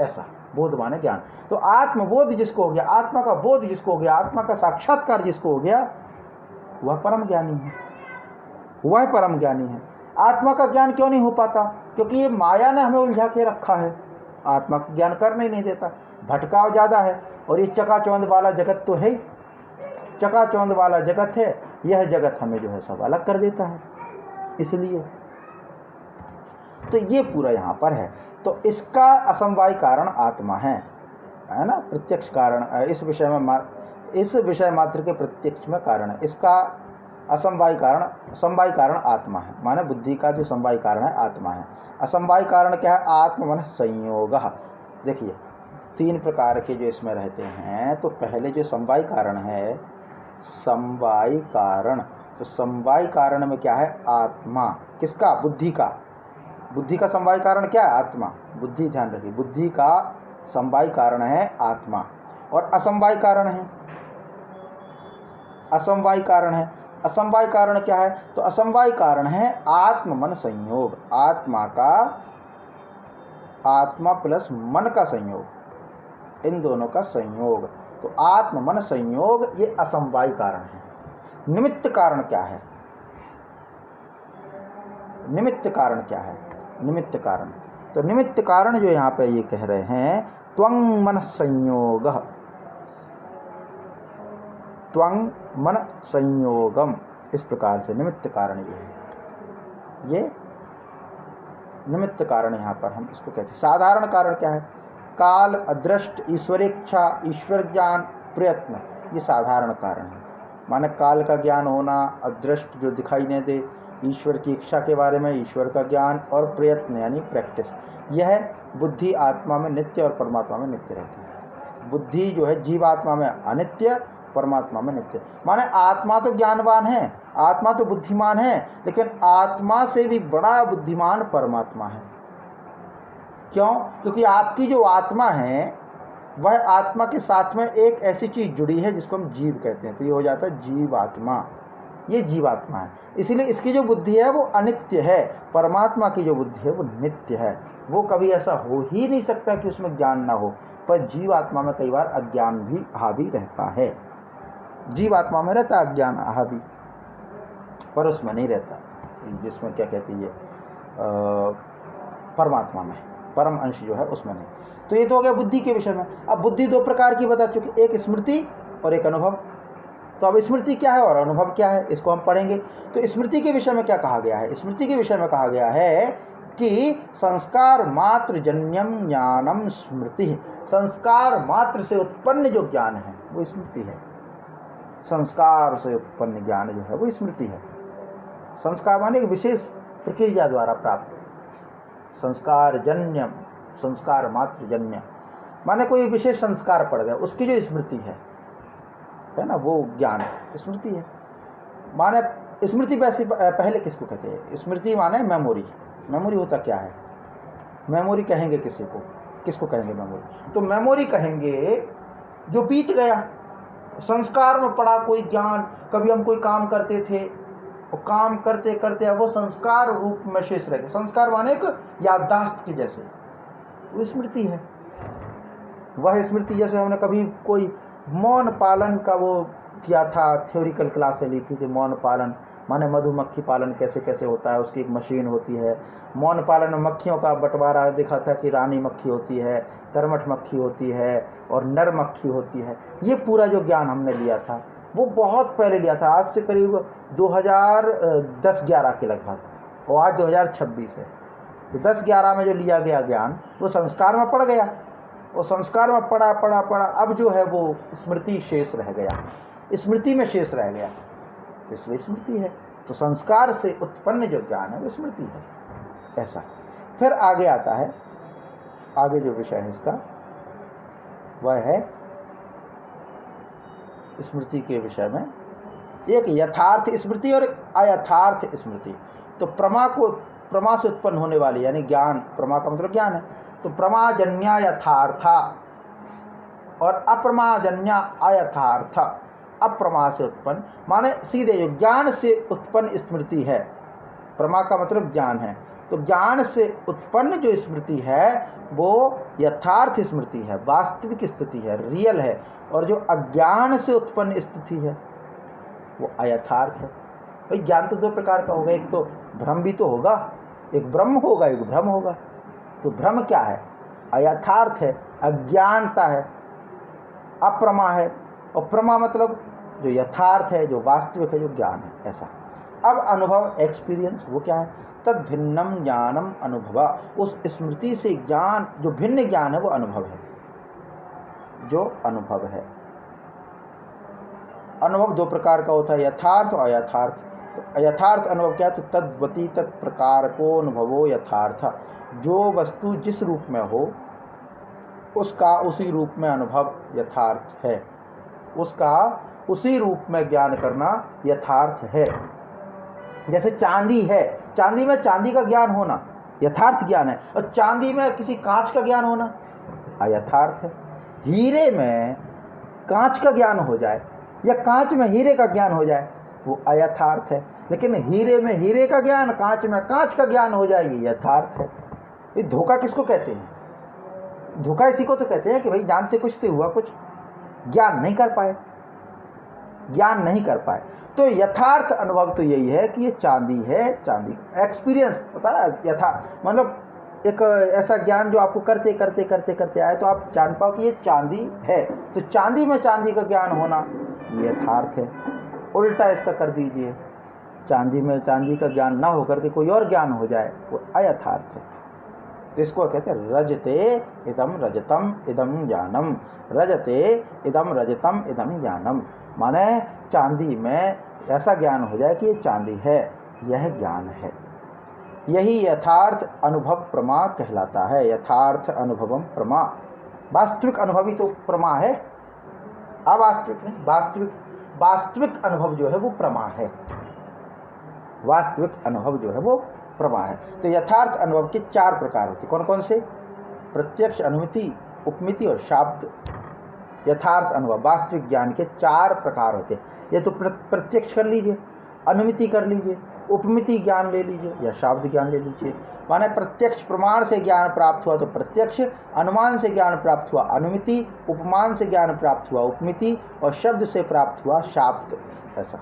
ऐसा बोध माने ज्ञान। तो आत्मबोध जिसको हो गया, आत्मा का बोध जिसको हो गया, आत्मा का साक्षात्कार जिसको हो गया, वह परम ज्ञानी है, वह परम ज्ञानी है। आत्मा का ज्ञान क्यों नहीं हो पाता? क्योंकि ये माया ने हमें उलझा के रखा है, आत्मा का ज्ञान करने नहीं देता, भटकाव ज़्यादा है। और ये चकाचौंध वाला जगत तो है, चकाचौंध वाला जगत है, यह जगत हमें जो है सब अलग कर देता है, इसलिए। तो ये पूरा यहाँ पर है। तो इसका असमवाय कारण आत्मा है, है ना, प्रत्यक्ष कारण, इस विषय मात्र के प्रत्यक्ष में कारण है। इसका असमवाय कारण, समवाय कारण आत्मा है, माने बुद्धि का जो समवाय कारण है आत्मा है। असमवाय कारण क्या है? आत्म मन संयोग। देखिए 3 प्रकार के जो इसमें रहते हैं। तो पहले जो समवाय कारण है, समवाय कारण, तो समवाय कारण में क्या है? आत्मा। किसका? बुद्धि का। बुद्धि का समवाय कारण क्या है? आत्मा। बुद्धि, ध्यान रखिए, बुद्धि का समवाय कारण है आत्मा। और असमवाय कारण है, असमवाय कारण है। असमवाय कारण क्या है? तो असमवाय कारण है आत्म मन संयोग। आत्मा का, आत्मा प्लस मन का संयोग, इन दोनों का संयोग। तो आत्म मन संयोग ये असमवाय कारण है। निमित्त कारण क्या है? निमित्त कारण क्या है? निमित्त कारण, तो निमित्त कारण जो यहाँ पे ये कह रहे हैं, त्वं मन संयोग, त्वं मन संयोगम, इस प्रकार से निमित्त कारण ये निमित्त कारण यहाँ पर हम इसको कहते हैं। साधारण कारण क्या है? काल, अदृष्ट, ईश्वरेच्छा, ईश्वर ज्ञान, प्रयत्न, ये साधारण कारण है। माने काल का ज्ञान होना, अदृष्ट जो दिखाई नहीं दे, ईश्वर की इच्छा के बारे में, ईश्वर का ज्ञान, और प्रयत्न यानी प्रैक्टिस, यह बुद्धि आत्मा में नित्य और परमात्मा में नित्य रहती है। बुद्धि जो है जीवात्मा में अनित्य, परमात्मा में नित्य। माने आत्मा तो ज्ञानवान है, आत्मा तो बुद्धिमान है, लेकिन आत्मा से भी बड़ा बुद्धिमान परमात्मा है। क्यों? क्योंकि आपकी जो आत्मा है, वह आत्मा के साथ में एक ऐसी चीज जुड़ी है जिसको हम जीव कहते हैं। तो ये हो जाता है जीवात्मा, ये जीवात्मा है। इसीलिए इसकी जो बुद्धि है वो अनित्य है, परमात्मा की जो बुद्धि है वो नित्य है। वो कभी ऐसा हो ही नहीं सकता कि उसमें ज्ञान ना हो। पर जीवात्मा में कई बार अज्ञान भी हावी रहता है। जीवात्मा में रहता है अज्ञान हावी, पर उसमें नहीं रहता, जिसमें क्या कहती है परमात्मा में, परम अंश जो है उसमें नहीं। तो ये तो हो गया बुद्धि के विषय में। अब बुद्धि 2 प्रकार की बता चुकी, एक स्मृति और एक अनुभव। तो अब स्मृति क्या है और अनुभव क्या है, इसको हम पढ़ेंगे। तो स्मृति के विषय में क्या कहा गया है? स्मृति के विषय में कहा गया है कि संस्कार मात्र जन्यम ज्ञानम स्मृति। संस्कार मात्र से उत्पन्न जो ज्ञान है वो स्मृति है। संस्कार से उत्पन्न ज्ञान जो है वो स्मृति है। संस्कार माने विशेष प्रक्रिया द्वारा प्राप्त, संस्कार जन्यम, संस्कार मात्र जन्य माने कोई विशेष संस्कार पड़ गया, उसकी जो स्मृति है ना, वो ज्ञान स्मृति है। माने स्मृति वैसे पहले किसको कहते हैं? स्मृति माने मेमोरी। मेमोरी होता क्या है? मेमोरी कहेंगे किसी को, किसको कहेंगे मेमोरी? तो मेमोरी कहेंगे जो बीत गया, संस्कार में पड़ा कोई ज्ञान। कभी हम कोई काम करते थे और काम करते करते वो संस्कार रूप में शेष रह गया। संस्कार माने एक याददाश्त के जैसे, वो स्मृति है। वह स्मृति जैसे हमने कभी कोई मौन पालन का वो किया था, थ्योरिकल क्लास ली थी कि मौन पालन माने मधुमक्खी पालन कैसे कैसे होता है, उसकी एक मशीन होती है। मौन पालन में मक्खियों का बंटवारा देखा था कि रानी मक्खी होती है, कर्मठ मक्खी होती है और नर मक्खी होती है। ये पूरा जो ज्ञान हमने लिया था वो बहुत पहले लिया था, आज से करीब 2010-11 के लगभग, और आज 2026 है। तो 10-11 में जो लिया गया ज्ञान वो संस्कार में पड़ गया, और संस्कार में पड़ा पड़ा पड़ा, अब जो है वो स्मृति शेष रह गया, स्मृति में शेष रह गया, इसलिए स्मृति है। तो संस्कार से उत्पन्न जो ज्ञान है वो स्मृति है, ऐसा। फिर आगे आता है, आगे जो विषय है इसका वह है स्मृति के विषय में एक यथार्थ स्मृति और एक अयथार्थ स्मृति। तो प्रमा से उत्पन्न होने वाली यानी ज्ञान, प्रमा का मतलब ज्ञान है, तो प्रमाजन्या यथार्था और अप्रमाजन्या अयथार्थ। अप्रमा से उत्पन्न माने सीधे जो ज्ञान से उत्पन्न स्मृति है, प्रमा का मतलब ज्ञान है, तो ज्ञान से उत्पन्न जो स्मृति है वो यथार्थ स्मृति है, वास्तविक स्थिति है, रियल है। और जो अज्ञान से उत्पन्न स्थिति है वो अयथार्थ है। भाई ज्ञान तो 2 प्रकार का होगा, एक तो भ्रम भी तो होगा, एक ब्रह्म होगा, एक भ्रम होगा। तो भ्रम क्या है? अयथार्थ है, अज्ञानता है, अप्रमा है। और प्रमा मतलब जो यथार्थ है, जो वास्तविक है, जो ज्ञान है, ऐसा। अब अनुभव, एक्सपीरियंस, वो क्या है? तद भिन्नम ज्ञानम अनुभव। उस स्मृति से ज्ञान जो भिन्न ज्ञान है वो अनुभव है। जो अनुभव है। अनुभव दो प्रकार का होता है, यथार्थ और अयथार्थ। तो यथार्थ अनुभव क्या है? तो तद्वती तत्प्रकार को अनुभवो यथार्थ, जो वस्तु जिस रूप में हो उसका उसी रूप में अनुभव यथार्थ है, उसका उसी रूप में ज्ञान करना यथार्थ है। जैसे चांदी है, चांदी में चांदी का ज्ञान होना यथार्थ ज्ञान है, और चांदी में किसी कांच का ज्ञान होना अयथार्थ है। हीरे में कांच का ज्ञान हो जाए या कांच में हीरे का ज्ञान हो जाए वो अयथार्थ है, लेकिन हीरे में हीरे का ज्ञान, कांच में कांच का ज्ञान हो जाए ये यथार्थ है। ये धोखा किसको कहते हैं? धोखा इसी को तो कहते हैं कि भाई जानते कुछ तो हुआ कुछ, ज्ञान नहीं कर पाए, ज्ञान नहीं कर पाए। तो यथार्थ अनुभव तो यही है कि ये चांदी है, चांदी एक्सपीरियंस पता है, यथार्थ मतलब एक ऐसा ज्ञान जो आपको करते करते करते करते आए तो आप जान पाओ कि ये चांदी है। तो चांदी में चांदी का ज्ञान होना ये यथार्थ है। उल्टा इसका कर दीजिए, चांदी में चांदी का ज्ञान ना होकर के कोई और ज्ञान हो जाए वो अयथार्थ है। तो इसको कहते हैं रजते इदम रजतम इदम ज्ञानम, रजते इदम रजतम इदम ज्ञानम, माने चांदी में ऐसा ज्ञान हो जाए कि ये चांदी है, यह ज्ञान है। यही यथार्थ अनुभव प्रमा कहलाता है। यथार्थ अनुभवम प्रमा, वास्तविक अनुभवी तो प्रमा है, अवास्तविक नहीं, वास्तविक। वास्तविक अनुभव जो है वो प्रमा है, वास्तविक अनुभव जो है वो प्रमा है। तो यथार्थ अनुभव के चार प्रकार होते, कौन कौन से? प्रत्यक्ष, अनुमिति, उपमिति और शाब्द। यथार्थ अनुभव वास्तविक ज्ञान के चार प्रकार होते हैं। ये तो प्रत्यक्ष कर लीजिए, अनुमिति कर लीजिए, उपमिति ज्ञान ले लीजिए या शाब्द ज्ञान ले लीजिए। माने प्रत्यक्ष प्रमाण से ज्ञान प्राप्त हुआ तो प्रत्यक्ष, अनुमान से ज्ञान प्राप्त हुआ अनुमिति, उपमान से ज्ञान प्राप्त हुआ उपमिति और शब्द से प्राप्त हुआ शाब्द। ऐसा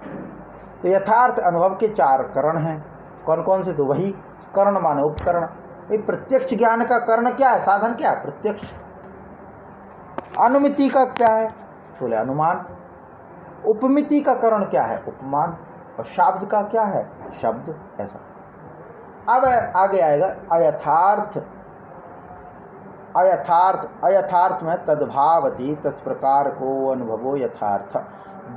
तो यथार्थ अनुभव के चार करण हैं। कौन कौन से? तो वही करण माने उपकरण। भाई प्रत्यक्ष ज्ञान का करण क्या है, साधन क्या है? प्रत्यक्ष। अनुमिति का क्या है? बोले अनुमान। उपमिति का करण क्या है? उपमान। और शब्द का क्या है? शब्द। ऐसा। अब आगे आएगा अयथार्थ। अयथार्थ, अयथार्थ में तद्भावती तत्प्रकार को अनुभवो यथार्थ,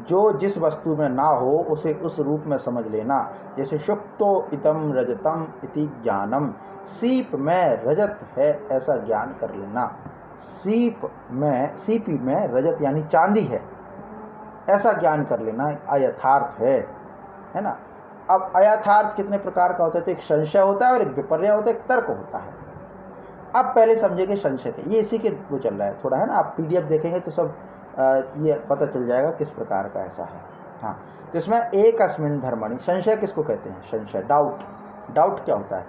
जो जिस वस्तु में ना हो उसे उस रूप में समझ लेना। जैसे शुक्तो इदम रजतम इति ज्ञानम, सीप में रजत है ऐसा ज्ञान कर लेना। सीपी में रजत यानी चांदी है ऐसा ज्ञान कर लेना अयथार्थ है ना। अब अयथार्थ कितने प्रकार का होता है? तो एक संशय होता है और एक विपर्य होता है, एक तर्क होता है। अब पहले समझेंगे संशय के, ये इसी के वो चल रहा है थोड़ा, है ना। आप पीडीएफ देखेंगे तो सब ये पता चल जाएगा किस प्रकार का ऐसा है। हाँ, तो इसमें एक अस्मिन धर्मणि, संशय किसको कहते हैं? संशय, डाउट। डाउट क्या होता है?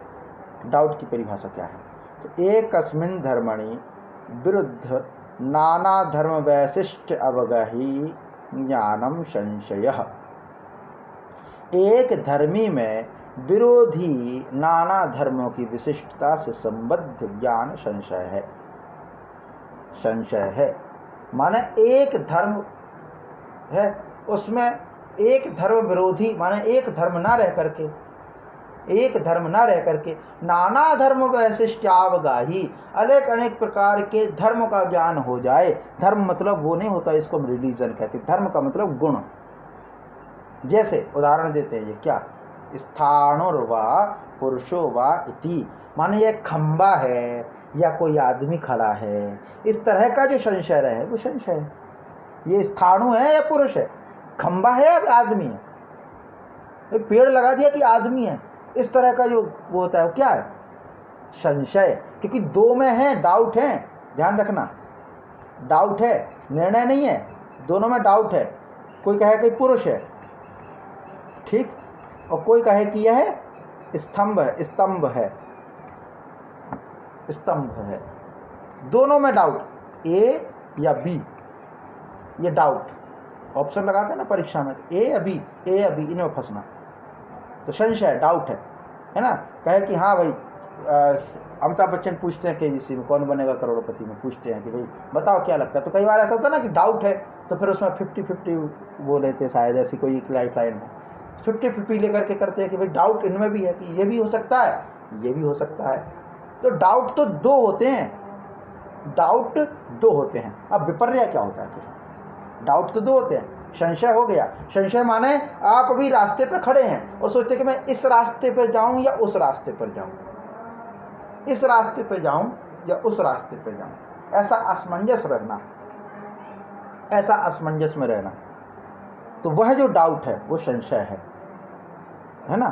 डाउट की परिभाषा क्या है? तो एक अस्मिन धर्मणि विरुद्ध नाना धर्म वैशिष्ट अवगहि ज्ञानम संशयः। एक धर्मी में विरोधी नाना धर्मों की विशिष्टता से संबद्ध ज्ञान संशय है। संशय है माने एक धर्म है, उसमें एक धर्म विरोधी माने एक धर्म ना रह करके, एक धर्म ना रह करके नाना धर्म वैशिष्ट्यावगाही, अनेक अनेक प्रकार के धर्म का ज्ञान हो जाए। धर्म मतलब वो नहीं होता, इसको हम रिलीजन कहते हैं। धर्म का मतलब गुण। जैसे उदाहरण देते हैं, ये क्या? स्थाणुर्वा पुरुषो वा इति, माने ये खंबा है या कोई आदमी खड़ा है, इस तरह का जो संशय रहे वो संशय है। ये स्थाणु है या पुरुष है, खंबा है या आदमी है, पेड़ लगा दिया कि आदमी है, इस तरह का जो वो होता है वो क्या है? संशय। क्योंकि दो में है, डाउट है, ध्यान रखना, डाउट है, निर्णय नहीं है, दोनों में डाउट है। कोई कहे कि पुरुष है, ठीक, और कोई कहे कि यह स्तंभ है, स्तंभ है, स्तंभ है, दोनों में डाउट, ए या बी, ये डाउट। ऑप्शन लगाते हैं ना परीक्षा में, ए या बी, ए या बी, इनमें फंसना, तो संशय, डाउट है ना। कहे कि हाँ भाई, अमिताभ बच्चन पूछते हैं केबीसी में कौन बनेगा करोड़पति में, पूछते हैं कि भाई बताओ क्या लगता है, तो कई बार ऐसा होता है ना कि डाउट है, तो फिर उसमें 50-50 वो लेते, शायद ऐसी कोई एक लाइफ लाइन में 50-50 लेकर के करते हैं कि भाई डाउट इनमें भी है कि ये भी हो सकता है, ये भी हो सकता है। तो डाउट तो दो होते हैं, डाउट दो होते हैं। अब विपर्य क्या होता है फिर? डाउट तो दो होते हैं। संशय हो गया, संशय माने आप अभी रास्ते पे खड़े हैं और सोचते कि मैं इस रास्ते पे जाऊं या उस रास्ते पर जाऊं, इस रास्ते पे जाऊं या उस रास्ते पे जाऊं, ऐसा असमंजस रहना, ऐसा असमंजस में रहना, तो वह जो डाउट है वो संशय है ना।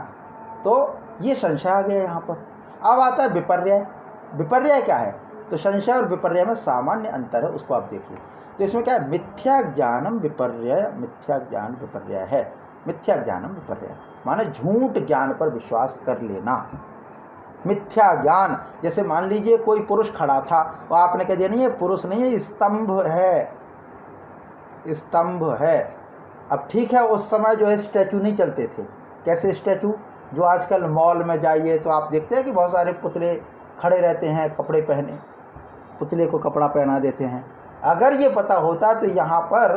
तो ये संशय आ गया यहाँ पर। अब आता है विपर्य। विपर्य क्या है? तो संशय और विपर्य में सामान्य अंतर है, उसको आप देखिए। तो इसमें क्या है? मिथ्या ज्ञानम विपर्य, मिथ्या ज्ञान विपर्य है। मिथ्या ज्ञानम विपर्य माने झूठ ज्ञान पर विश्वास कर लेना। मिथ्या ज्ञान, जैसे मान लीजिए कोई पुरुष खड़ा था और आपने कह दिया नहीं ये पुरुष नहीं है, स्तंभ है, स्तंभ है। अब ठीक है, उस समय जो है स्टैचू नहीं चलते थे। कैसे स्टैचू? जो आजकल मॉल में जाइए तो आप देखते हैं कि बहुत सारे पुतले खड़े रहते हैं, कपड़े पहने, पुतले को कपड़ा पहना देते हैं। अगर ये पता होता तो यहाँ पर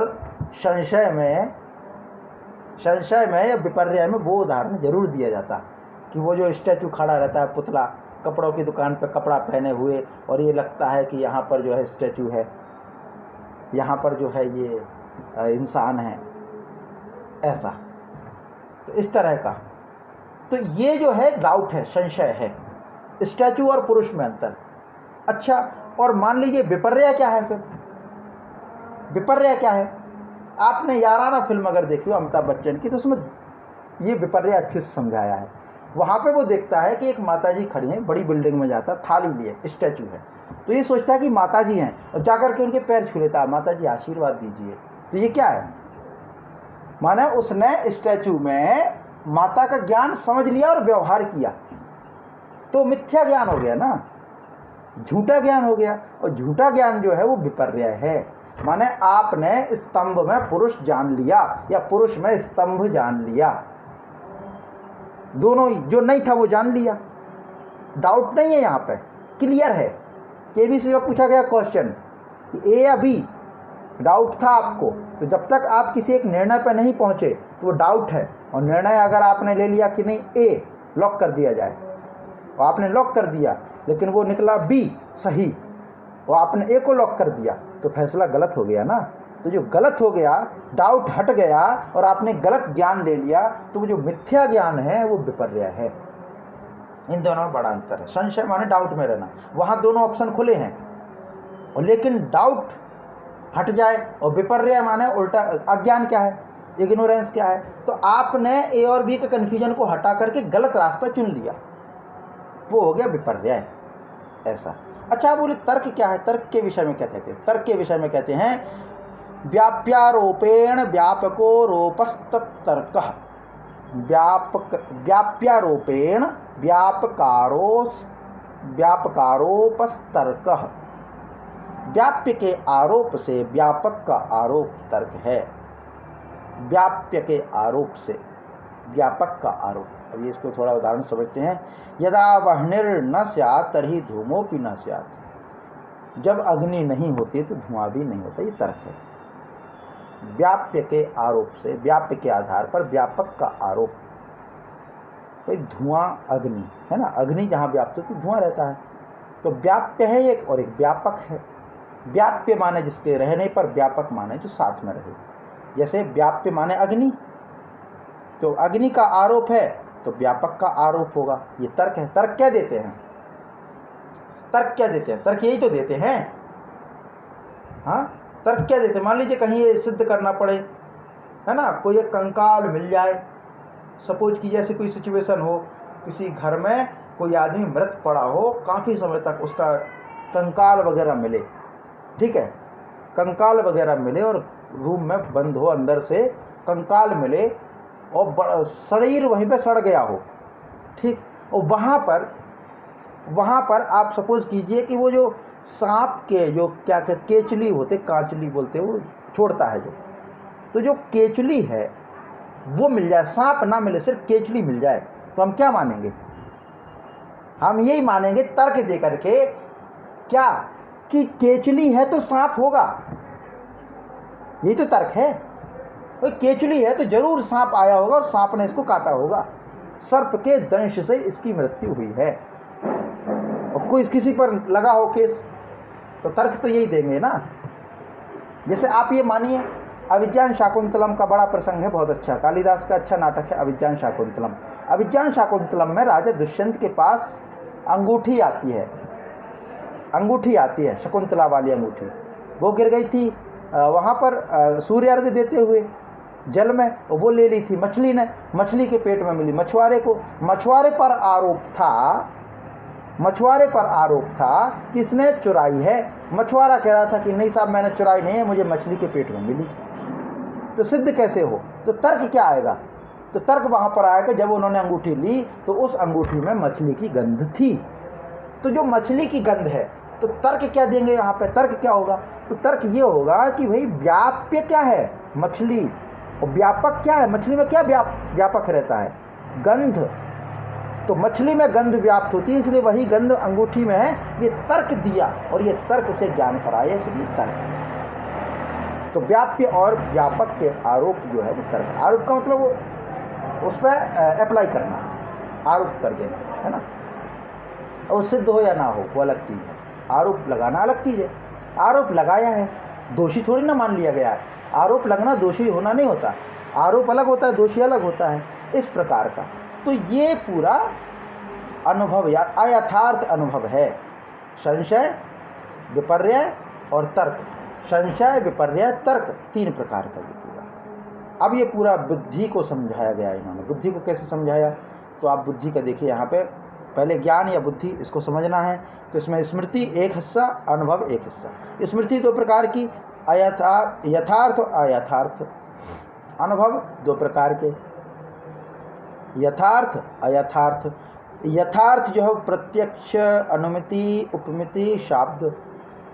संशय में या विपर्य में वो उदाहरण जरूर दिया जाता कि वो जो स्टैचू खड़ा रहता है, पुतला कपड़ों की दुकान पर कपड़ा पहने हुए, और ये लगता है कि यहाँ पर जो है स्टैचू है, यहाँ पर जो है ये इंसान है, ऐसा। तो इस तरह का, तो ये जो है डाउट है, संशय है। स्टैचू और पुरुष में अंतर। अच्छा, और मान लीजिए विपर्य क्या है फिर? विपर्य क्या है? आपने याराना फिल्म अगर देखी हो अमिताभ बच्चन की, तो उसमें ये विपर्य अच्छे से समझाया है। वहाँ पे वो देखता है कि एक माताजी खड़ी हैं, बड़ी बिल्डिंग में जाता, थाली लिए, स्टैचू है, तो ये सोचता है कि माताजी हैं और जाकर के उनके पैर छू लेता है, माताजी आशीर्वाद दीजिए। तो ये क्या है? माने उसने स्टैचू में माता का ज्ञान समझ लिया और व्यवहार किया, तो मिथ्या ज्ञान हो गया ना, झूठा ज्ञान हो गया। और झूठा ज्ञान जो है वो विपर्य है। माने आपने स्तंभ में पुरुष जान लिया या पुरुष में स्तंभ जान लिया, दोनों जो नहीं था वो जान लिया। डाउट नहीं है, यहाँ पे क्लियर है। केबीसी में पूछा गया क्वेश्चन ए या बी, डाउट था आपको, तो जब तक आप किसी एक निर्णय पर नहीं पहुंचे तो वो डाउट है। और निर्णय अगर आपने ले लिया कि नहीं ए लॉक कर दिया जाए, और आपने लॉक कर दिया लेकिन वो निकला बी सही, और आपने ए को लॉक कर दिया, तो फैसला गलत हो गया ना। तो जो गलत हो गया, डाउट हट गया और आपने गलत ज्ञान ले लिया, तो वो जो मिथ्या ज्ञान है वो विपर्य है। इन दोनों में बड़ा अंतर है। संशय माने डाउट में रहना, वहाँ दोनों ऑप्शन खुले हैं, और लेकिन डाउट हट जाए। और विपर्य माने उल्टा, अज्ञान क्या है? इग्नोरेंस क्या है? तो आपने ए और बी के कन्फ्यूजन को हटा करके गलत रास्ता चुन लिया, वो हो गया विपर्य, ऐसा। अच्छा, बोले तर्क क्या है? तर्क के विषय में क्या कहते हैं? तर्क के विषय में कहते हैं व्याप्यारोपेण व्यापको रोपस्तर्क। व्याप्यारोपेण व्यापकारोपस्तर्क। व्याप्य के आरोप से व्यापक का आरोप तर्क है। व्याप्य के आरोप से व्यापक का आरोप। अब ये इसको थोड़ा उदाहरण समझते हैं। यदा वह्निर न स्यात् तर्हि धूमोऽपि न स्यात्। जब अग्नि नहीं होती तो धुआं भी नहीं होता, ये तर्क है। व्याप्य के आरोप से, व्याप्य के आधार पर व्यापक का आरोप। भाई धुआं अग्नि है ना, अग्नि जहाँ व्याप्त होती धुआं रहता है, तो व्याप्य है एक और एक व्यापक है। व्याप्य माने जिसके रहने पर, व्यापक माने जो साथ में रहे। जैसे व्याप्य माने अग्नि, तो अग्नि का आरोप है तो व्यापक का आरोप होगा, ये तर्क है। तर्क क्या देते हैं? तर्क क्या देते हैं? तर्क यही तो देते हैं। हाँ, तर्क क्या देते हैं? मान लीजिए कहीं ये सिद्ध करना पड़े, है ना, कोई एक कंकाल मिल जाए, सपोज की जैसे कोई सिचुएशन हो, किसी घर में कोई आदमी मृत पड़ा हो, काफ़ी समय तक उसका कंकाल वगैरह मिले, ठीक है, कंकाल वगैरह मिले और रूम में बंद हो, अंदर से कंकाल मिले और शरीर वहीं पे सड़ गया हो, ठीक। और वहाँ पर आप सपोज कीजिए कि वो जो सांप के जो क्या केचली होते, कांचली बोलते हैं, वो छोड़ता है जो, तो जो केचली है वो मिल जाए, सांप ना मिले, सिर्फ केचली मिल जाए, तो हम क्या मानेंगे? हम यही मानेंगे तर्क दे करके, क्या कि केचली है तो सांप होगा, यही तो तर्क है। कोई केचली है तो जरूर सांप आया होगा और सांप ने इसको काटा होगा, सर्प के दंश से इसकी मृत्यु हुई है। और कोई किसी पर लगा हो केस, तो तर्क तो यही देंगे ना। जैसे आप ये मानिए, अभिज्ञान शाकुंतलम का बड़ा प्रसंग है, बहुत अच्छा, कालिदास का अच्छा नाटक है अभिज्ञान शाकुंतलम। अभिज्ञान शाकुंतलम में राजा दुष्यंत के पास अंगूठी आती है, शकुंतला वाली अंगूठी। वो गिर गई थी वहाँ पर सूर्य अर्घ देते हुए जल में, वो ले ली थी मछली ने, मछली के पेट में मिली मछुआरे को। मछुआरे पर आरोप था कि इसने चुराई है। मछुआरा कह रहा था कि नहीं साहब मैंने चुराई नहीं है, मुझे मछली के पेट में मिली। तो सिद्ध कैसे हो? तो तर्क क्या आएगा? तो तर्क वहाँ पर आएगा जब उन्होंने अंगूठी ली तो उस अंगूठी में मछली की गंध थी। तो जो मछली की गंध है, तो तर्क क्या देंगे यहाँ पे? तर्क क्या होगा? तो तर्क ये होगा कि भाई व्याप्य क्या है? मछली। और व्यापक क्या है? मछली में क्या व्यापक रहता है? गंध। तो मछली में गंध व्याप्त होती है, इसलिए वही गंध अंगूठी में है। ये तर्क दिया और ये तर्क से ज्ञान कराया, इसलिए तर्क। तो व्याप्य और व्यापक के आरोप जो है वो तर्क। आरोप का मतलब वो उस पर अप्लाई करना, आरोप कर देना, है ना। और सिद्ध हो या ना हो वो अलग चीज़ है, आरोप लगाना अलग चीज़ है। आरोप लगाया है, दोषी थोड़ी ना मान लिया गया है। आरोप लगना दोषी होना नहीं होता, आरोप अलग होता है, दोषी अलग होता है, इस प्रकार का। तो ये पूरा अनुभव या अयथार्थ अनुभव है। संशय, विपर्यय और तर्क। संशय, विपर्यय, तर्क, 3 प्रकार का ये पूरा। अब ये पूरा बुद्धि को समझाया गया इन्होंने। बुद्धि को कैसे समझाया? तो आप बुद्धि का देखिए यहाँ पे, पहले ज्ञान या बुद्धि इसको समझना है। तो इसमें स्मृति एक हिस्सा, अनुभव एक हिस्सा। स्मृति 2 प्रकार की, यथार्थ और अयथार्थ। अनुभव 2 प्रकार के, यथार्थ, अयथार्थ। यथार्थ जो है प्रत्यक्ष, अनुमिति, उपमिति, शाब्द,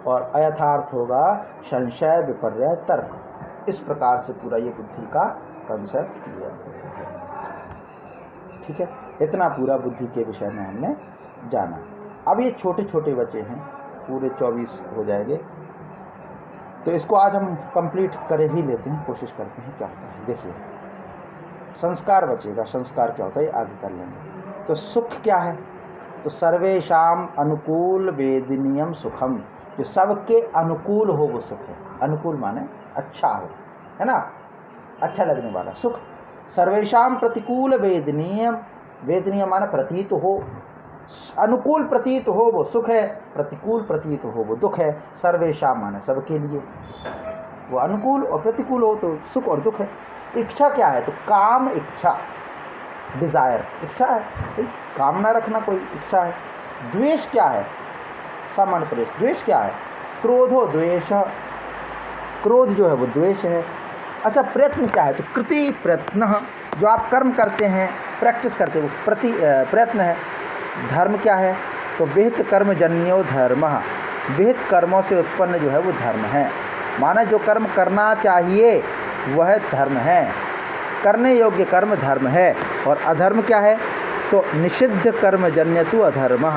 और अयथार्थ होगा संशय, विपर्यय, तर्क। इस प्रकार से पूरा ये बुद्धि का कंसेप्ट किया। ठीक है, इतना पूरा बुद्धि के विषय में हमने जाना। अब ये छोटे छोटे बच्चे हैं, पूरे 24 हो जाएंगे, तो इसको आज हम कंप्लीट कर ही लेते हैं, कोशिश करते हैं क्या होता है। देखिए, संस्कार बचेगा। संस्कार क्या होता है आगे कर लेंगे। तो सुख क्या है? तो सर्वेशाम अनुकूल वेदनीयम सुखम। जो सबके अनुकूल हो वो सुख है। अनुकूल माने अच्छा हो, है ना, अच्छा लगने वाला सुख। सर्वेशाम प्रतिकूल वेदनीयम, वेदनीय माने प्रतीत हो, अनुकूल प्रतीत हो वो सुख है, प्रतिकूल प्रतीत हो वो दुख है। सर्वेशाम माने सबके लिए, वो अनुकूल और प्रतिकूल हो तो सुख और दुख है। इच्छा क्या है? तो काम इच्छा, डिजायर, इच्छा है, कामना रखना कोई इच्छा है। द्वेष क्या है? सामान्य प्रवेश। द्वेष क्या है? क्रोधो द्वेष, क्रोध जो है वो द्वेष है। अच्छा, प्रयत्न क्या है? तो कृति प्रयत्न, जो आप कर्म करते हैं, प्रैक्टिस करते हो, प्रयत्न है। धर्म क्या है? तो विहित कर्म जन्यो धर्म, विहित कर्मों से उत्पन्न जो है वो धर्म है। माना जो कर्म करना चाहिए वह धर्म है, करने योग्य कर्म धर्म है। और अधर्म क्या है? तो निषिद्ध कर्म जन्यतु अधर्म,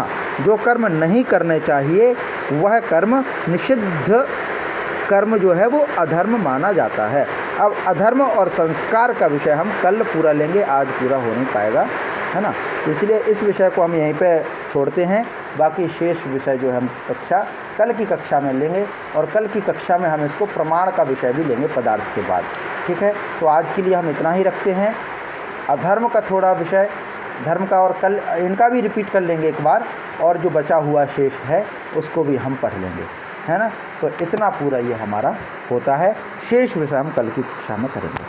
जो कर्म नहीं करने चाहिए वह कर्म, निषिद्ध कर्म जो है वो अधर्म माना जाता है। अब अधर्म और संस्कार का विषय हम कल पूरा लेंगे, आज पूरा हो नहीं पाएगा, है ना। इसलिए इस विषय को हम यहीं पे छोड़ते हैं। बाकी शेष विषय जो हम कल की कक्षा में लेंगे, और कल की कक्षा में हम इसको प्रमाण का विषय भी लेंगे पदार्थ के बाद। ठीक है, तो आज के लिए हम इतना ही रखते हैं। अधर्म का थोड़ा विषय, धर्म का, और कल इनका भी रिपीट कर लेंगे एक बार, और जो बचा हुआ शेष है उसको भी हम पढ़ लेंगे, है ना। तो इतना पूरा ये हमारा होता है। शेष विषय हम कल की कक्षा में करेंगे।